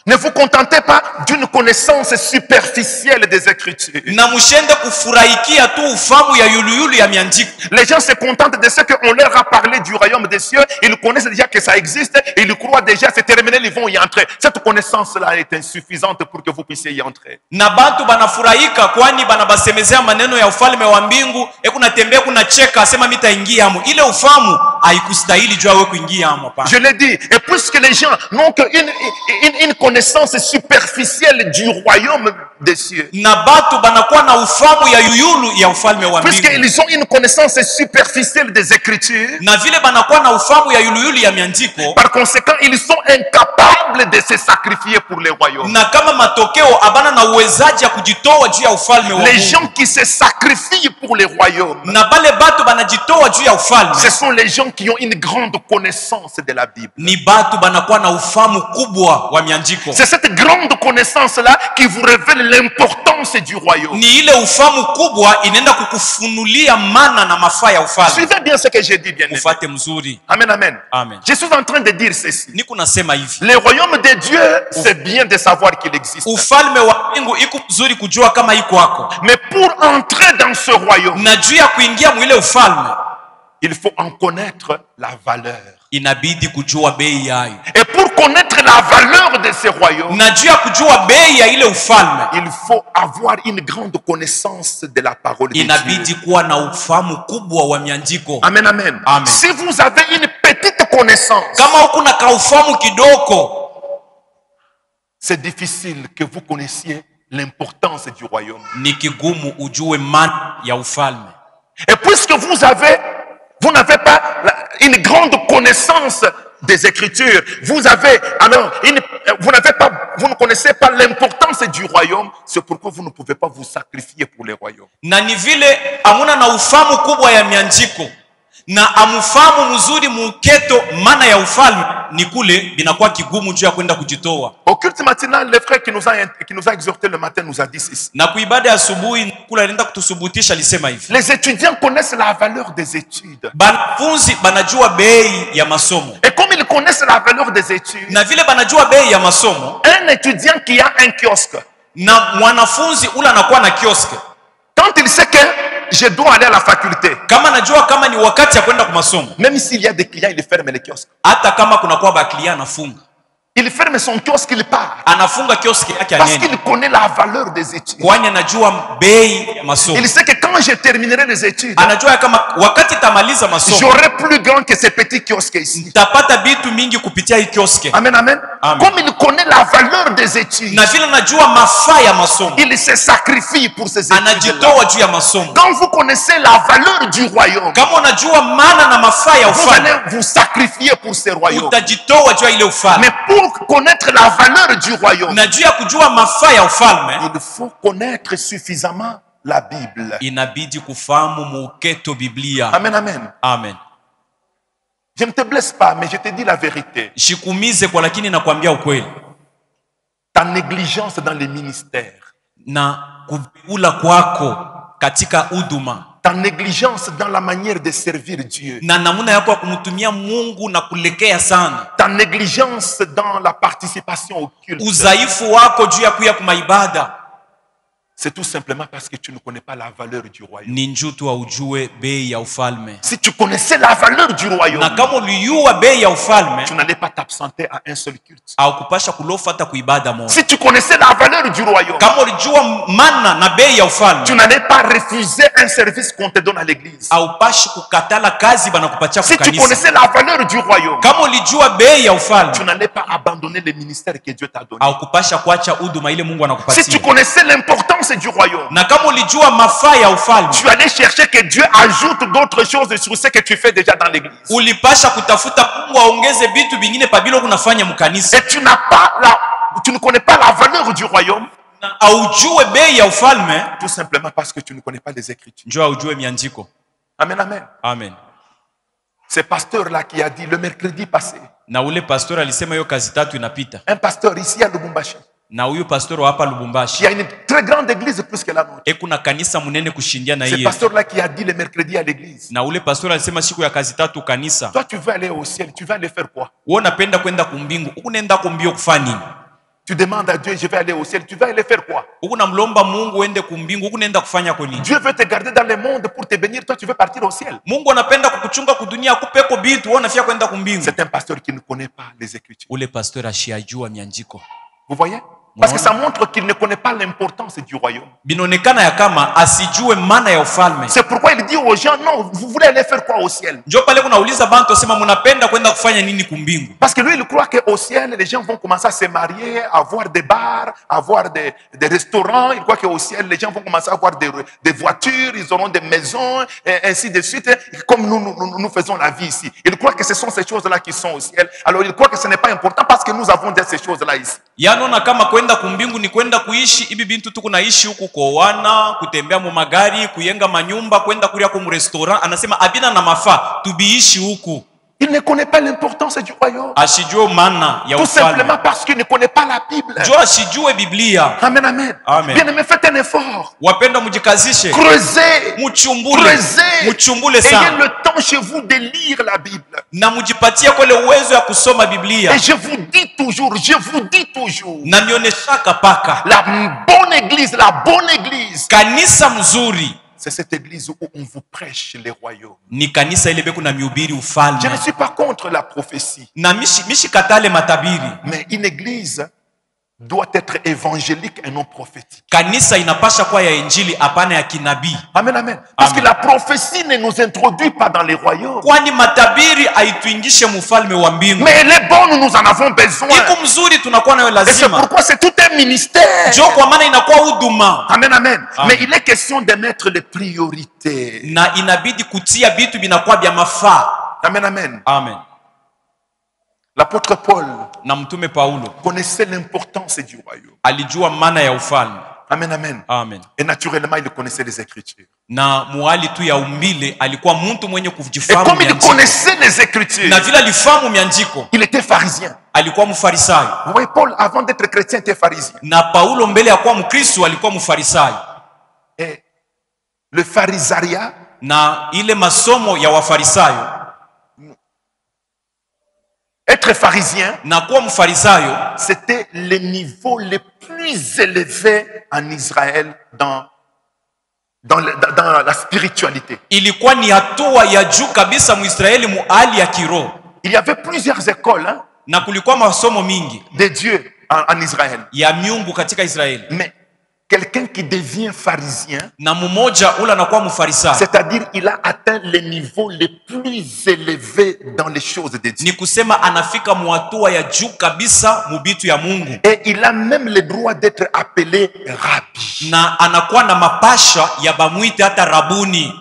Ne vous contentez pas d'une connaissance superficielle des Écritures. Na mushende kufurahikia tu ufamu ya yuluyulu ya miandiko. Les gens se contentent de ce qu'on leur a parlé du royaume des cieux. Ils connaissent déjà que ça existe. Et ils croient déjà, c'est terminé, ils vont y entrer. Cette connaissance-là est insuffisante pour que vous puissiez y entrer. Na bantu banafurahika kwani banabasemezea maneno ya ufalme wa mbingu. Kuna tembea kuna cheka asema mitaingia amo. Ile ufamu haikustahili jua wewe kuingia amo pa. Je l'ai dit. Et puisque les gens n'ont qu'une connaissance superficielle du royaume des cieux, Na batu banakuwa na ufamu ya yuyulu ya ufalme wa mbingu. puisqu'ils ont une connaissance superficielle des Écritures, Na vile banakuwa na ufamu ya yuluyulu ya miandiko, par conséquent, ils sont incapables de se sacrifier pour le royaume. na kama matokeo abana na uwezaji ya kujitoa juu ya ufalme wa Les Mungu. gens qui se sacrifient pour le royaume, Na bale batu banajitoa juu ya ufalme, ce sont les gens qui ont une grande connaissance de la Bible. ni batu banakuwa na ufamu kubwa wa miandiko. mianjiko. C'est cette grande connaissance-là qui vous révèle l'importance du royaume. Ni ile ufamu kubwa inaenda kukufunulia maana na mafaa ya ufalme. Suivez bien ce que j'ai dit, bien aimé. Ufate mzuri. Amen, amen. Amen. Je suis en train de dire ceci. Niko nasema hivi. Le royaume de Dieu, c'est bien de savoir qu'il existe. Ufalme wa mbingu iko mzuri kujua kama iko wako. Mais pour entrer dans ce royaume, Na juu ya kuingia mwile ufalme, il faut en connaître la valeur. inabidi kujua bei yayo. Et pour connaître la valeur de ce royaume, Na juu ya kujua bei ya ile ufalme, il faut avoir une grande connaissance de la parole de Dieu. inabidi kuwa na ufahamu kubwa wa mianjiko. Amen, amen. Amen. Si vous avez une petite connaissance, Kama uko na kaufahamu kidogo, c'est difficile que vous connaissiez l'importance du royaume. ni kigumu ujue maana ya ufalme. Et puisque vous n'avez pas une grande connaissance des Écritures, vous ne connaissez pas l'importance du royaume, c'est pourquoi vous ne pouvez pas vous sacrifier pour le royaume. Na ni vile amuna na ufahamu kubwa ya mianjiko na amufahamu mzuri muketo maana ya ufalme, ni kule binakuwa kigumu juu ya kwenda kujitoa. Au culte matinal, le frère qui nous a exhorté le matin nous a dit ceci. Na kuibada ya asubuhi kula alienda kutusubutisha, alisema hivi: Les étudiants connaissent la valeur des études. banafunzi banajua bei ya masomo. Et comme ils connaissent la valeur des études, Na vile banajua bei ya masomo, un étudiant qui a un kiosque, na mwanafunzi ule anakuwa na kioske, quand il sait que je dois aller à la faculté, kama najua kama ni wakati ya kwenda kwa masomo, même s'il y a des clients, il ferme le kiosque. hata kama kunakuwa baklia anafunga. Il ferme son kiosque, il part. Anafunga kioske yake Parce anene, qu'il connaît la valeur des études. kwani anajua bei ya masomo. Il sait que quand je terminerai les études, Anajua kama wakati tamaliza masomo j'aurai plus grand que ces petits kiosques ici. tapata vitu mingi kupitia hii kioske. Amen, amen. Amen. Comme il connaît la valeur des études, Na vile najua mafaa ya masomo, il se sacrifie pour ces études. anajitoa juu ya masomo. Quand vous connaissez la valeur du royaume, Kama unajua maana na mafaa ya vous allez ufalme, vous sacrifier pour ce royaume. utajitoa juu ya ile ufalme. Mais pour connaître la valeur du royaume, Na juu ya kujua mafaa ya ufalme, il faut connaître suffisamment la Bible. inabidi kufahamu muuketo Biblia. Amen, amen. Amen. Je ne te blesse pas, mais je te dis la vérité. Shikumize kwa, lakini nakwambia ukweli. Ta négligence dans les ministères, Na kuviula kwako katika huduma, ta négligence dans la manière de servir Dieu, na namuna yako ya kumtumia Mungu na kulekea sana, ta négligence dans la participation au culte, udhaifu wako juu ya kuya kumaibada, c'est tout simplement parce que tu ne connais pas la valeur du royaume. ni njutu wa ujue bei ya ufalme. Si tu connaissais la valeur du Na royaume, kama uliyua bei ya ufalme, tu n'allais pas t'absenter à un seul culte. au kupasha kulofa hata kuibada moja. Si tu connaissais la valeur du royaume, Kama ulijua mana na bei ya tu ufalme, n'allais pas refuser un service qu'on te donne à l'église. au pashi kukatala kazi banakupatia Si tu kukanisa. connaissais la valeur du royaume, Kama ulijua bei ya tu ufalme, n'allais pas abandonner le ministère que Dieu t'a donné. au kupasha kuacha huduma ile Mungu Si tu anakupatia. connaissais l'importance du royaume, Na kama ulijua mafaa ya ufalme, tu allais chercher que Dieu ajoute d'autres choses sur ce que tu fais déjà dans l'église. ulipasha kutafuta Mungu aongeze vitu vingine pabilo kunafanya mkanisa. Et tu ne connais pas la valeur du royaume, Na aujue bei ya ufalme, tout simplement parce que tu ne connais pas les Écritures. njoo aujue mianjiko. Amen, amen. Amen. Ce pasteur-là qui a dit le mercredi passé, Na ule pastor alisema hiyo kazi tatu inapita. un pasteur ici à Lubumbashi, Na huyu pastor wa hapa qui Lubumbashi, a une très grande église plus que la nôtre. kuna kanisa munene kushindia na Ce hiyo. pasteur-là qui a dit le mercredi à l'église, Na ule pastor alisema siku ya kazi tatu kanisa. toi tu veux aller au ciel, tu vas aller faire quoi? Wewe unapenda kwenda kumbingu, huku nenda kumbio kufanya nini? Tu demandes à Dieu, je vais aller au ciel, tu vas aller faire quoi? Huku namlomba Mungu uende kumbingu, huku nenda kufanya kwa nini? Dieu veut te garder dans le monde pour te bénir, toi tu veux partir au ciel. Mungu anapenda kukuchunga kudunia, akupeko bitu, wewe unafia kwenda kumbingu. C'est un pasteur qui ne connaît pas les Écritures. Ule pastor ashiajua mianjiko. Vous voyez? Parce que ça montre qu'il ne connaît pas l'importance du royaume. Binaonekana ya kama asijue maana ya ufalme. C'est pourquoi il dit aux gens, non, vous voulez aller faire quoi au ciel? Njoo pale kunauliza bantu sema mnapenda kwenda kufanya nini kumbingu? Parce que lui, il croit qu'au ciel, les gens vont commencer à se marier, avoir des bars, avoir des restaurants. Il croit qu'au ciel, les gens vont commencer à avoir des voitures, ils auront des maisons, et ainsi de suite, comme nous faisons la vie ici. Il croit que ce sont ces choses-là qui sont au ciel. Alors il croit que ce n'est pas important parce que nous avons déjà ces choses-là ici. Yanaona kama kwenda kumbingu ni kwenda kuishi hivi bintu tu kunaishi huku kuoana, kutembea mu magari, kuyenga manyumba, kwenda kulia kwa restaurant. Anasema abina na mafaa tubiishi huku. Il ne connaît pas l'importance du royaume. Asijue maana ya Tout simplement ufalme. parce qu'il ne connaît pas la Bible. Jo asijue Biblia. Amen, amen. Amen. Bien aimé, faites un effort. Wapenda mjikazishe. Creusez. Muchumbule. Creusez. Muchumbule Ayez sana. le temps chez vous de lire la Bible. Na mjipatie kule uwezo ya kusoma Biblia. Et je vous dis toujours, Na nioneshaka paka. la bonne église, Kanisa mzuri c'est cette église où on vous prêche les royaumes. ni kanisa ile beku na mihubiri Je ne ufalme. suis pas contre la prophétie, Na mishi katale matabiri. mais une église doit être évangélique et non prophétique. Kanisa inapasha kuwa ya injili hapana ya kinabii. Amen, amen. Parce Amen. que la prophétie ne nous introduit pas dans les royaumes. Kwani matabiri haituingishe mfalme wa mbingu. Mais elle est bonne, nous en avons besoin. Iko mzuri tunakuwa nayo Et c'est lazima. pourquoi c'est tout un ministère. Jo kwa maana inakuwa huduma. Amen, amen. Amen. Mais il est question de mettre les priorités. Na inabidi kutia vitu binakuwa vya mafaa. Amen, amen. Amen. L'apôtre Paul Na mtume Paulo connaissait l'importance du royaume. alijua maana ya ufalme. Amen, amen. Amen. Et naturellement, il connaissait les Écritures. Na muhali tu ya umbile alikuwa mtu mwenye Et kujifahamu comme il miandiko. connaissait les Écritures, Na vile alifahamu miandiko, il était pharisien. alikuwa mfarisayo. Vous voyez, Paul, avant d'être chrétien, était pharisien. Na Paulo mbele ya kuwa Mkristo alikuwa mfarisayo. Et le pharisariat, Na ile masomo ya wafarisayo être pharisien, na kuwa mfarisayo c'était le niveau le plus élevé en Israël dans la spiritualité. ilikuwa ni hatua ya juu kabisa Mwisraeli muhali ya kiroho. Il y avait plusieurs écoles, hein, Na kulikuwa masomo mingi de Dieu en Israël. ya miungu katika Israeli. Mais quelqu'un qui devient pharisien, Na mmoja ule anakuwa mfarisayo, c'est-à-dire il a atteint le niveau le plus élevé dans les choses de Dieu. ni kusema anafika muhatua ya juu kabisa mubitu ya Mungu. Et il a même le droit d'être appelé rabbi, Na anakuwa na mapasha ya bamwite hata rabuni,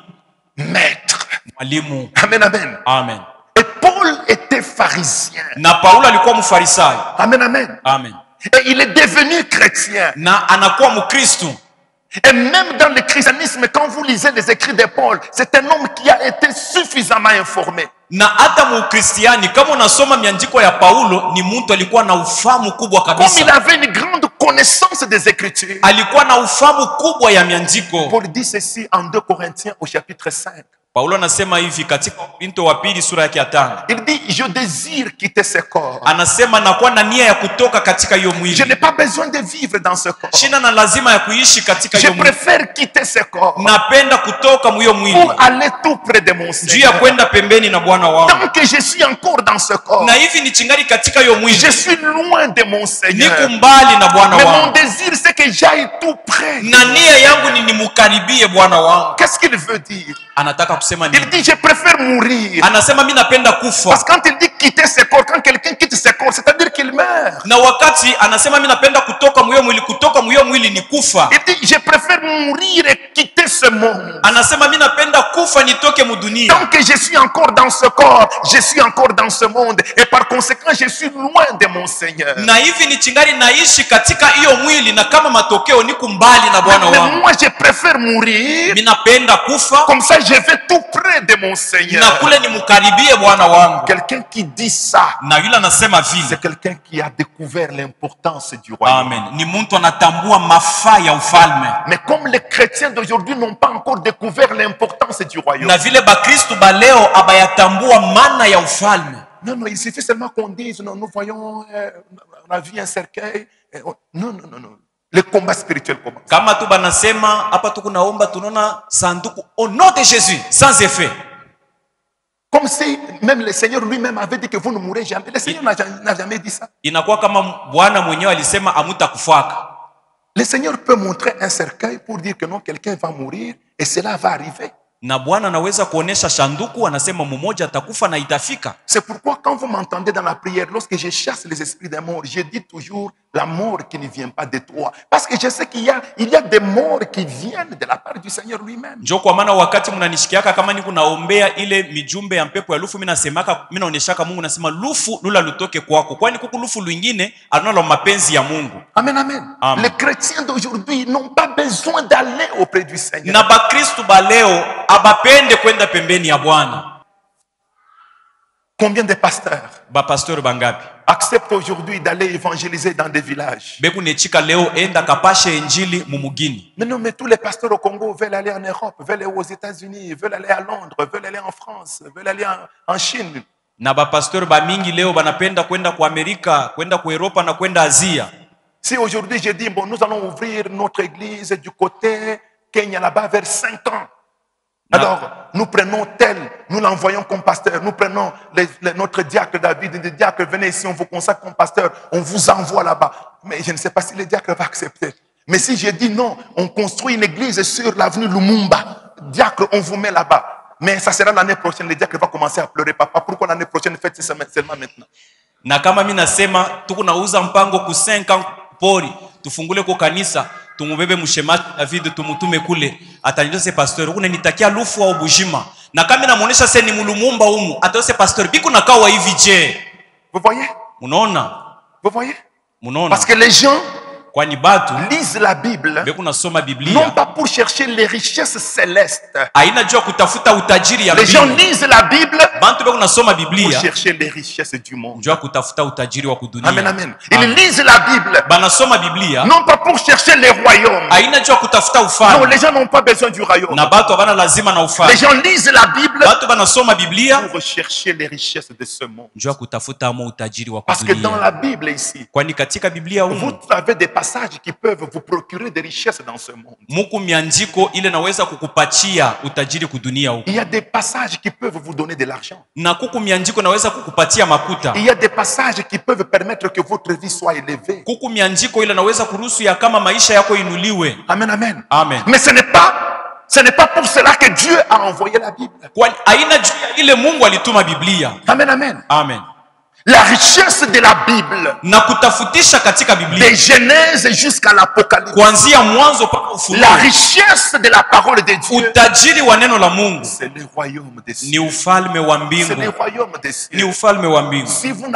maître. mwalimu. Amen, amen. Amen. Et Paul était pharisien. Na Paulo alikuwa mfarisayo. Amen, amen. Amen. Et il est devenu chrétien. Na anakuwa Mkristo. Et même dans le christianisme, quand vous lisez les écrits de Paul, c'est un homme qui a été suffisamment informé. Na hata mukristiani kama unasoma miandiko ya Paulo, ni mtu alikuwa na ufahamu kubwa Comme il kabisa. avait une grande connaissance des Écritures. Alikuwa na ufahamu kubwa ya miandiko. Paul dit ceci en 2 Corinthiens au chapitre 5. Paulo anasema hivi katika Korinto wa pili sura yake ya 5. Il dit, je désire quitter ce corps. Anasema nakuwa na nia ya kutoka katika hiyo Je mwili. n'ai pas besoin de vivre dans ce corps. Sina na lazima ya kuishi katika Je hiyo mwili. préfère quitter ce corps Napenda kutoka mwiyo mwili pour aller tout près de mon juu ya Seigneur. kwenda pembeni na Bwana wangu. Tant que je suis encore dans ce corps, Na hivi ni chingari katika hiyo mwili, je suis loin de mon Seigneur. niko mbali na Bwana Mais mon wangu. désir, c'est que j'aille tout près. Na nia yangu ni nimukaribie Bwana wangu. Qu'est-ce qu'il veut dire? Anataka kusema Il nini? dit, je préfère mourir. Anasema mimi napenda Parce kufa. que quand il dit quitter ce corps, quand quelqu'un quitte ce corps, c'est-à-dire qu'il meurt. Na wakati anasema mimi napenda kutoka mwiyo mwili, kutoka mwiyo mwili ni kufa. Il dit, je préfère mourir et quitter ce monde. Anasema mimi napenda kufa nitoke mudunia. Tant que je suis encore dans ce corps, je suis encore dans ce monde. Et par conséquent, je suis loin de mon Seigneur. Na hivi ni chingari naishi katika hiyo mwili, na kama matokeo niko mbali na Bwana Mais wangu. moi, je préfère mourir. Mimi napenda kufa Comme ça, je vais tout près de mon Seigneur. na kule nimukaribie Bwana wangu. Quelqu'un qui dit ça, Na yule anasema vile, c'est quelqu'un qui a découvert l'importance du royaume. amen, ni mtu anatambua mafaa ya ufalme. Mais comme les chrétiens d'aujourd'hui n'ont pas encore découvert l'importance du royaume. Na vile bakristu ba leo abayatambua maana ya ufalme. Non, non, il suffit seulement qu'on dise, non, nous voyons, on a vu un cercueil. Non, non, non, non. Le combat spirituel commence. Kama tu banasema hapa tu kunaomba tunaona sanduku au nom de Jésus sans effet. Comme si même le Seigneur lui-même avait dit que vous ne mourrez jamais. Le Seigneur n'a jamais dit ça. Inakuwa kama Bwana mwenyewe alisema amutakufaka. Le Seigneur peut montrer un cercueil pour dire que non, quelqu'un va mourir et cela va arriver. Na Bwana anaweza kuonesha sanduku, anasema mmoja atakufa na itafika. C'est pourquoi quand vous m'entendez dans la prière, lorsque je chasse les esprits des morts, je dis toujours la mort qui ne vient pas de toi. Parce que je sais qu'il y a des morts qui viennent de la part du Seigneur lui-même. Njo kwa maana wakati mnanishikiaka kama niko naombea ile mijumbe ya mpepo ya lufu, mimi nasemaka, mimi naoneshaka Mungu, nasema lufu lula lutoke kwako, kwani kuku lufu lwingine analo mapenzi ya Mungu. Amen, amen. Amen. Les chrétiens d'aujourd'hui n'ont pas besoin d'aller auprès du Seigneur. Na bakristu ba leo abapende kwenda pembeni ya Bwana. Combien de pasteurs bapasteur bangapi acceptent aujourd'hui d'aller évangéliser dans des villages? bekunechika leo enda kapashe injili mumugini? Mais non, mais tous les pasteurs au Congo veulent aller en Europe, veulent aller aux États-Unis, veulent aller à Londres, veulent aller en France, veulent aller en Chine. Na bapasteur bamingi leo banapenda kwenda ku Amerika, kwenda ku Europa na kwenda Asia. Si aujourd'hui je dis, bon, nous allons ouvrir notre église du côté Kenya là-bas vers 5 ans. Alors, nous prenons tel, nous l'envoyons comme pasteur, nous prenons notre diacre David, le diacre, venez ici, on vous consacre comme pasteur, on vous envoie là-bas. Mais je ne sais pas si le diacre va accepter. Mais si je dis non, on construit une église sur l'avenue Lumumba, diacre, on vous met là-bas. Mais ça sera l'année prochaine, le diacre va commencer à pleurer. Papa, pourquoi l'année prochaine, faites ça seulement maintenant? Na kama mimi nasema tukunauza mpango ku 5 ans pori, tufungule kwa kanisa, tumubebe mshemaji David tumutume kule, atanijose pastor, unanitakia lufu au bujima. Na kama namuonesha sasa ni mulumumba humu, atose pastor, biko nakawa hivi je? Vous voyez? Unaona? Vous voyez? Unaona? Parce que les gens kwani batu lisent la Bible bekunasoma Biblia non pas pour chercher les richesses célestes. haina jua kutafuta utajiri ya Les gens mbingu. lisent la Bible Bantu bekunasoma pour Biblia chercher les richesses du monde. jua kutafuta utajiri wa kudunia. Amen, amen. Ils lisent la Bible Banasoma Biblia non pas pour chercher les royaumes. haina jua kutafuta Non, ufalme. les gens n'ont pas besoin du royaume. Na batu habana lazima na Les ufalme. gens lisent la Bible Batu banasoma Biblia pour rechercher les richesses de ce monde. jua kutafuta amo utajiri wa Parce que dans kudunia. la Bible ici, Kwani katika Biblia vous humu avez des passages qui peuvent vous procurer des richesses dans ce monde. muku miandiko ile naweza kukupatia utajiri kudunia huku. Il y a des passages qui peuvent vous donner de l'argent. Na kuku miandiko naweza kukupatia makuta. Il y a des passages qui peuvent permettre que votre vie soit élevée. Kuku miandiko ile naweza kuruhusu ya kama maisha yako inuliwe. Amen, amen. Amen. Mais ce n'est pas pour cela que Dieu a envoyé la Bible. Kwani aina juu ya ile Mungu alituma Biblia. Amen, amen. Amen. La richesse de la Bible, Na kutafutisha katika Biblia de Genèse jusqu'à l'Apocalypse. kuanzia mwanzo mpaka Ufunuo. La richesse de la parole de Dieu, Utajiri wa neno la Mungu c'est le royaume des ni cieux. ufalme wa C'est mbingu. le royaume des Ni cieux. ufalme wa mbingu. Si vous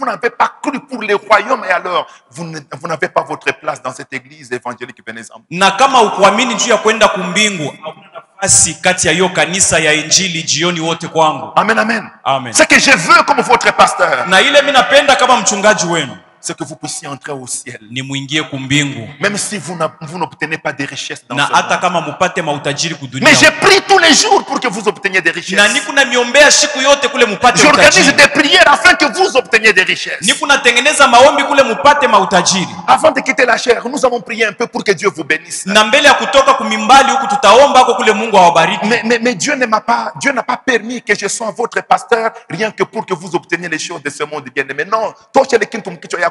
n'avez pas cru pour le royaume, et alors vous n'avez pas votre place dans cette église évangélique. Venez-en. Na kama ukuamini juu ya kwenda kumbingu, hakuna nafasi kati ya hiyo kanisa ya injili jioni wote kwangu. Amen, amen. Amen. Ce que je veux comme votre pasteur, Na ile mimi napenda kama mchungaji wenu c'est que vous puissiez entrer au ciel. ni muingie kumbingu. Même si vous n'obtenez pas des richesses dans Na ce hata monde. kama mupate mautajiri kudunia. Mais je prie tous les jours pour que vous obteniez des richesses. Na niku na miombea siku yote kule mupate J'organise utajiri. des prières afin que vous obteniez des richesses. Niku natengeneza maombi kule mupate mautajiri. Avant de quitter la chair, nous avons prié un peu pour que Dieu vous bénisse. Na mbele ya kutoka kumimbali huku tutaomba huko kule Mungu awabariki. Mais Dieu n'a pas permis que je sois votre pasteur rien que pour que vous obteniez les choses de ce monde bien-aimé. Non, toi,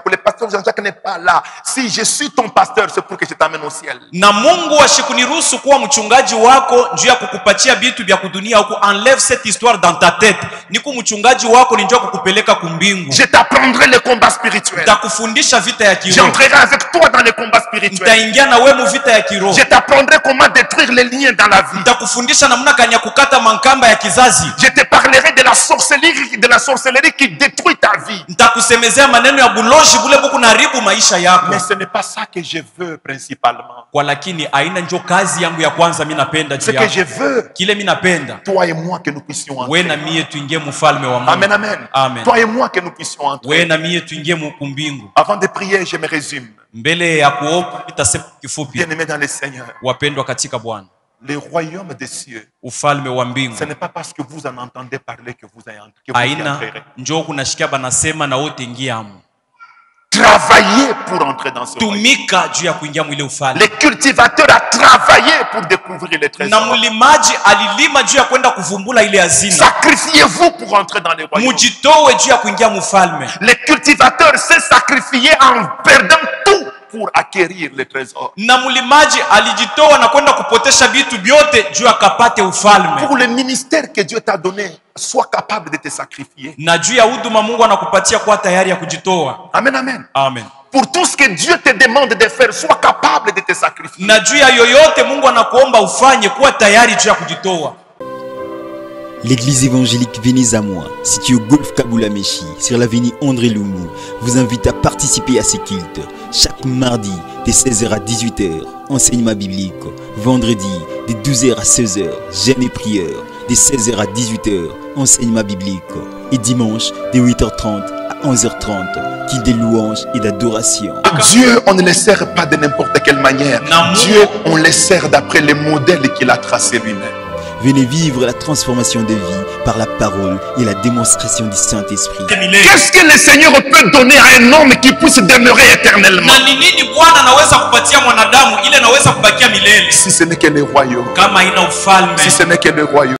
le pasteur Jean-Jacques n'est pas là. Si je suis ton pasteur, c'est pour que je t'amène au ciel. Na Mungu ashikuniruhusu kuwa mchungaji wako juu ya kukupatia vitu vya kudunia huku. Enlève cette histoire dans ta tête. Niku mchungaji wako ni njoo kukupeleka kumbingu. Je t'apprendrai les combats spirituels. Nitakufundisha vita ya kiroho. J'entrerai avec toi dans les combats spirituels. Nitaingia na wewe mu vita ya kiroho. Je t'apprendrai comment détruire les liens dans la vie. Nitakufundisha namna gani ya kukata mankamba ya kizazi. Je te parlerai de la sorcellerie qui détruit ta vie. Nitakusemezea maneno ya buloshi bule buku naribu maisha yako. Mais ce n'est pas ça que je veux principalement. Kwa lakini aina njo kazi yangu ya kwanza mimi napenda Ce juu que yako. je veux, Kile mimi napenda toi et moi, que nous puissions wewe na entrer. mie tuingie mfalme wa Mungu. Amen, amen. Amen. Toi et moi, que nous puissions entrer. Wewe na mie tuingie kumbingu. Avant de prier, je me résume. Mbele ya kuomba nitasema kifupi. Bien-aimés dans le Seigneur, Wapendwa katika Bwana, le royaume des cieux, ufalme wa mbingu ce n'est pas parce que vous en entendez parler que vous y aina entrerez. njoo kunashikia banasema na wote ingia amu. Travaillez pour entrer dans ce royaume. Tumika juu ya kuingia mwile ufalme. Le cultivateur a travaillé pour découvrir les Na trésors. mlimaji alilima juu ya kwenda kuvumbula ile hazina. Sacrifiez-vous pour entrer dans le royaume. Mujitowe juu ya kuingia mfalme. Le cultivateur s'est sacrifié en perdant tout pour acquérir les trésors. Na mlimaji alijitoa na kwenda kupotesha vitu vyote juu akapate ufalme. Pour le ministère que Dieu t'a donné, sois capable de te sacrifier. Na juu ya huduma Mungu anakupatia kuwa tayari ya kujitoa. Amen, amen. Amen. Pour tout ce que Dieu te demande de faire, sois capable de te sacrifier. Na juu ya yoyote Mungu anakuomba ufanye, kuwa tayari juu ya kujitoa. L'église évangélique Venez à moi, située au Golfe Kabula-Meshi, sur l'avenue André Loumou, vous invite à participer à ces cultes. Chaque mardi, de 16h à 18h, enseignement biblique. Vendredi, de 12h à 16h, jeûne et prière. De 16h à 18h, enseignement biblique. et dimanche de 8h30 à 11h30. Qu'il des louanges et d'adoration. Dieu, on ne les sert pas de n'importe quelle manière. Dieu, on les sert d'après les modèles qu'il a tracés lui-même. Venez vivre la transformation de vie par la parole et la démonstration du Saint-Esprit. Qu'est-ce que le Seigneur peut donner à un homme qui puisse demeurer éternellement? Si ce n'est que le royaume. Si ce n'est que le royaume.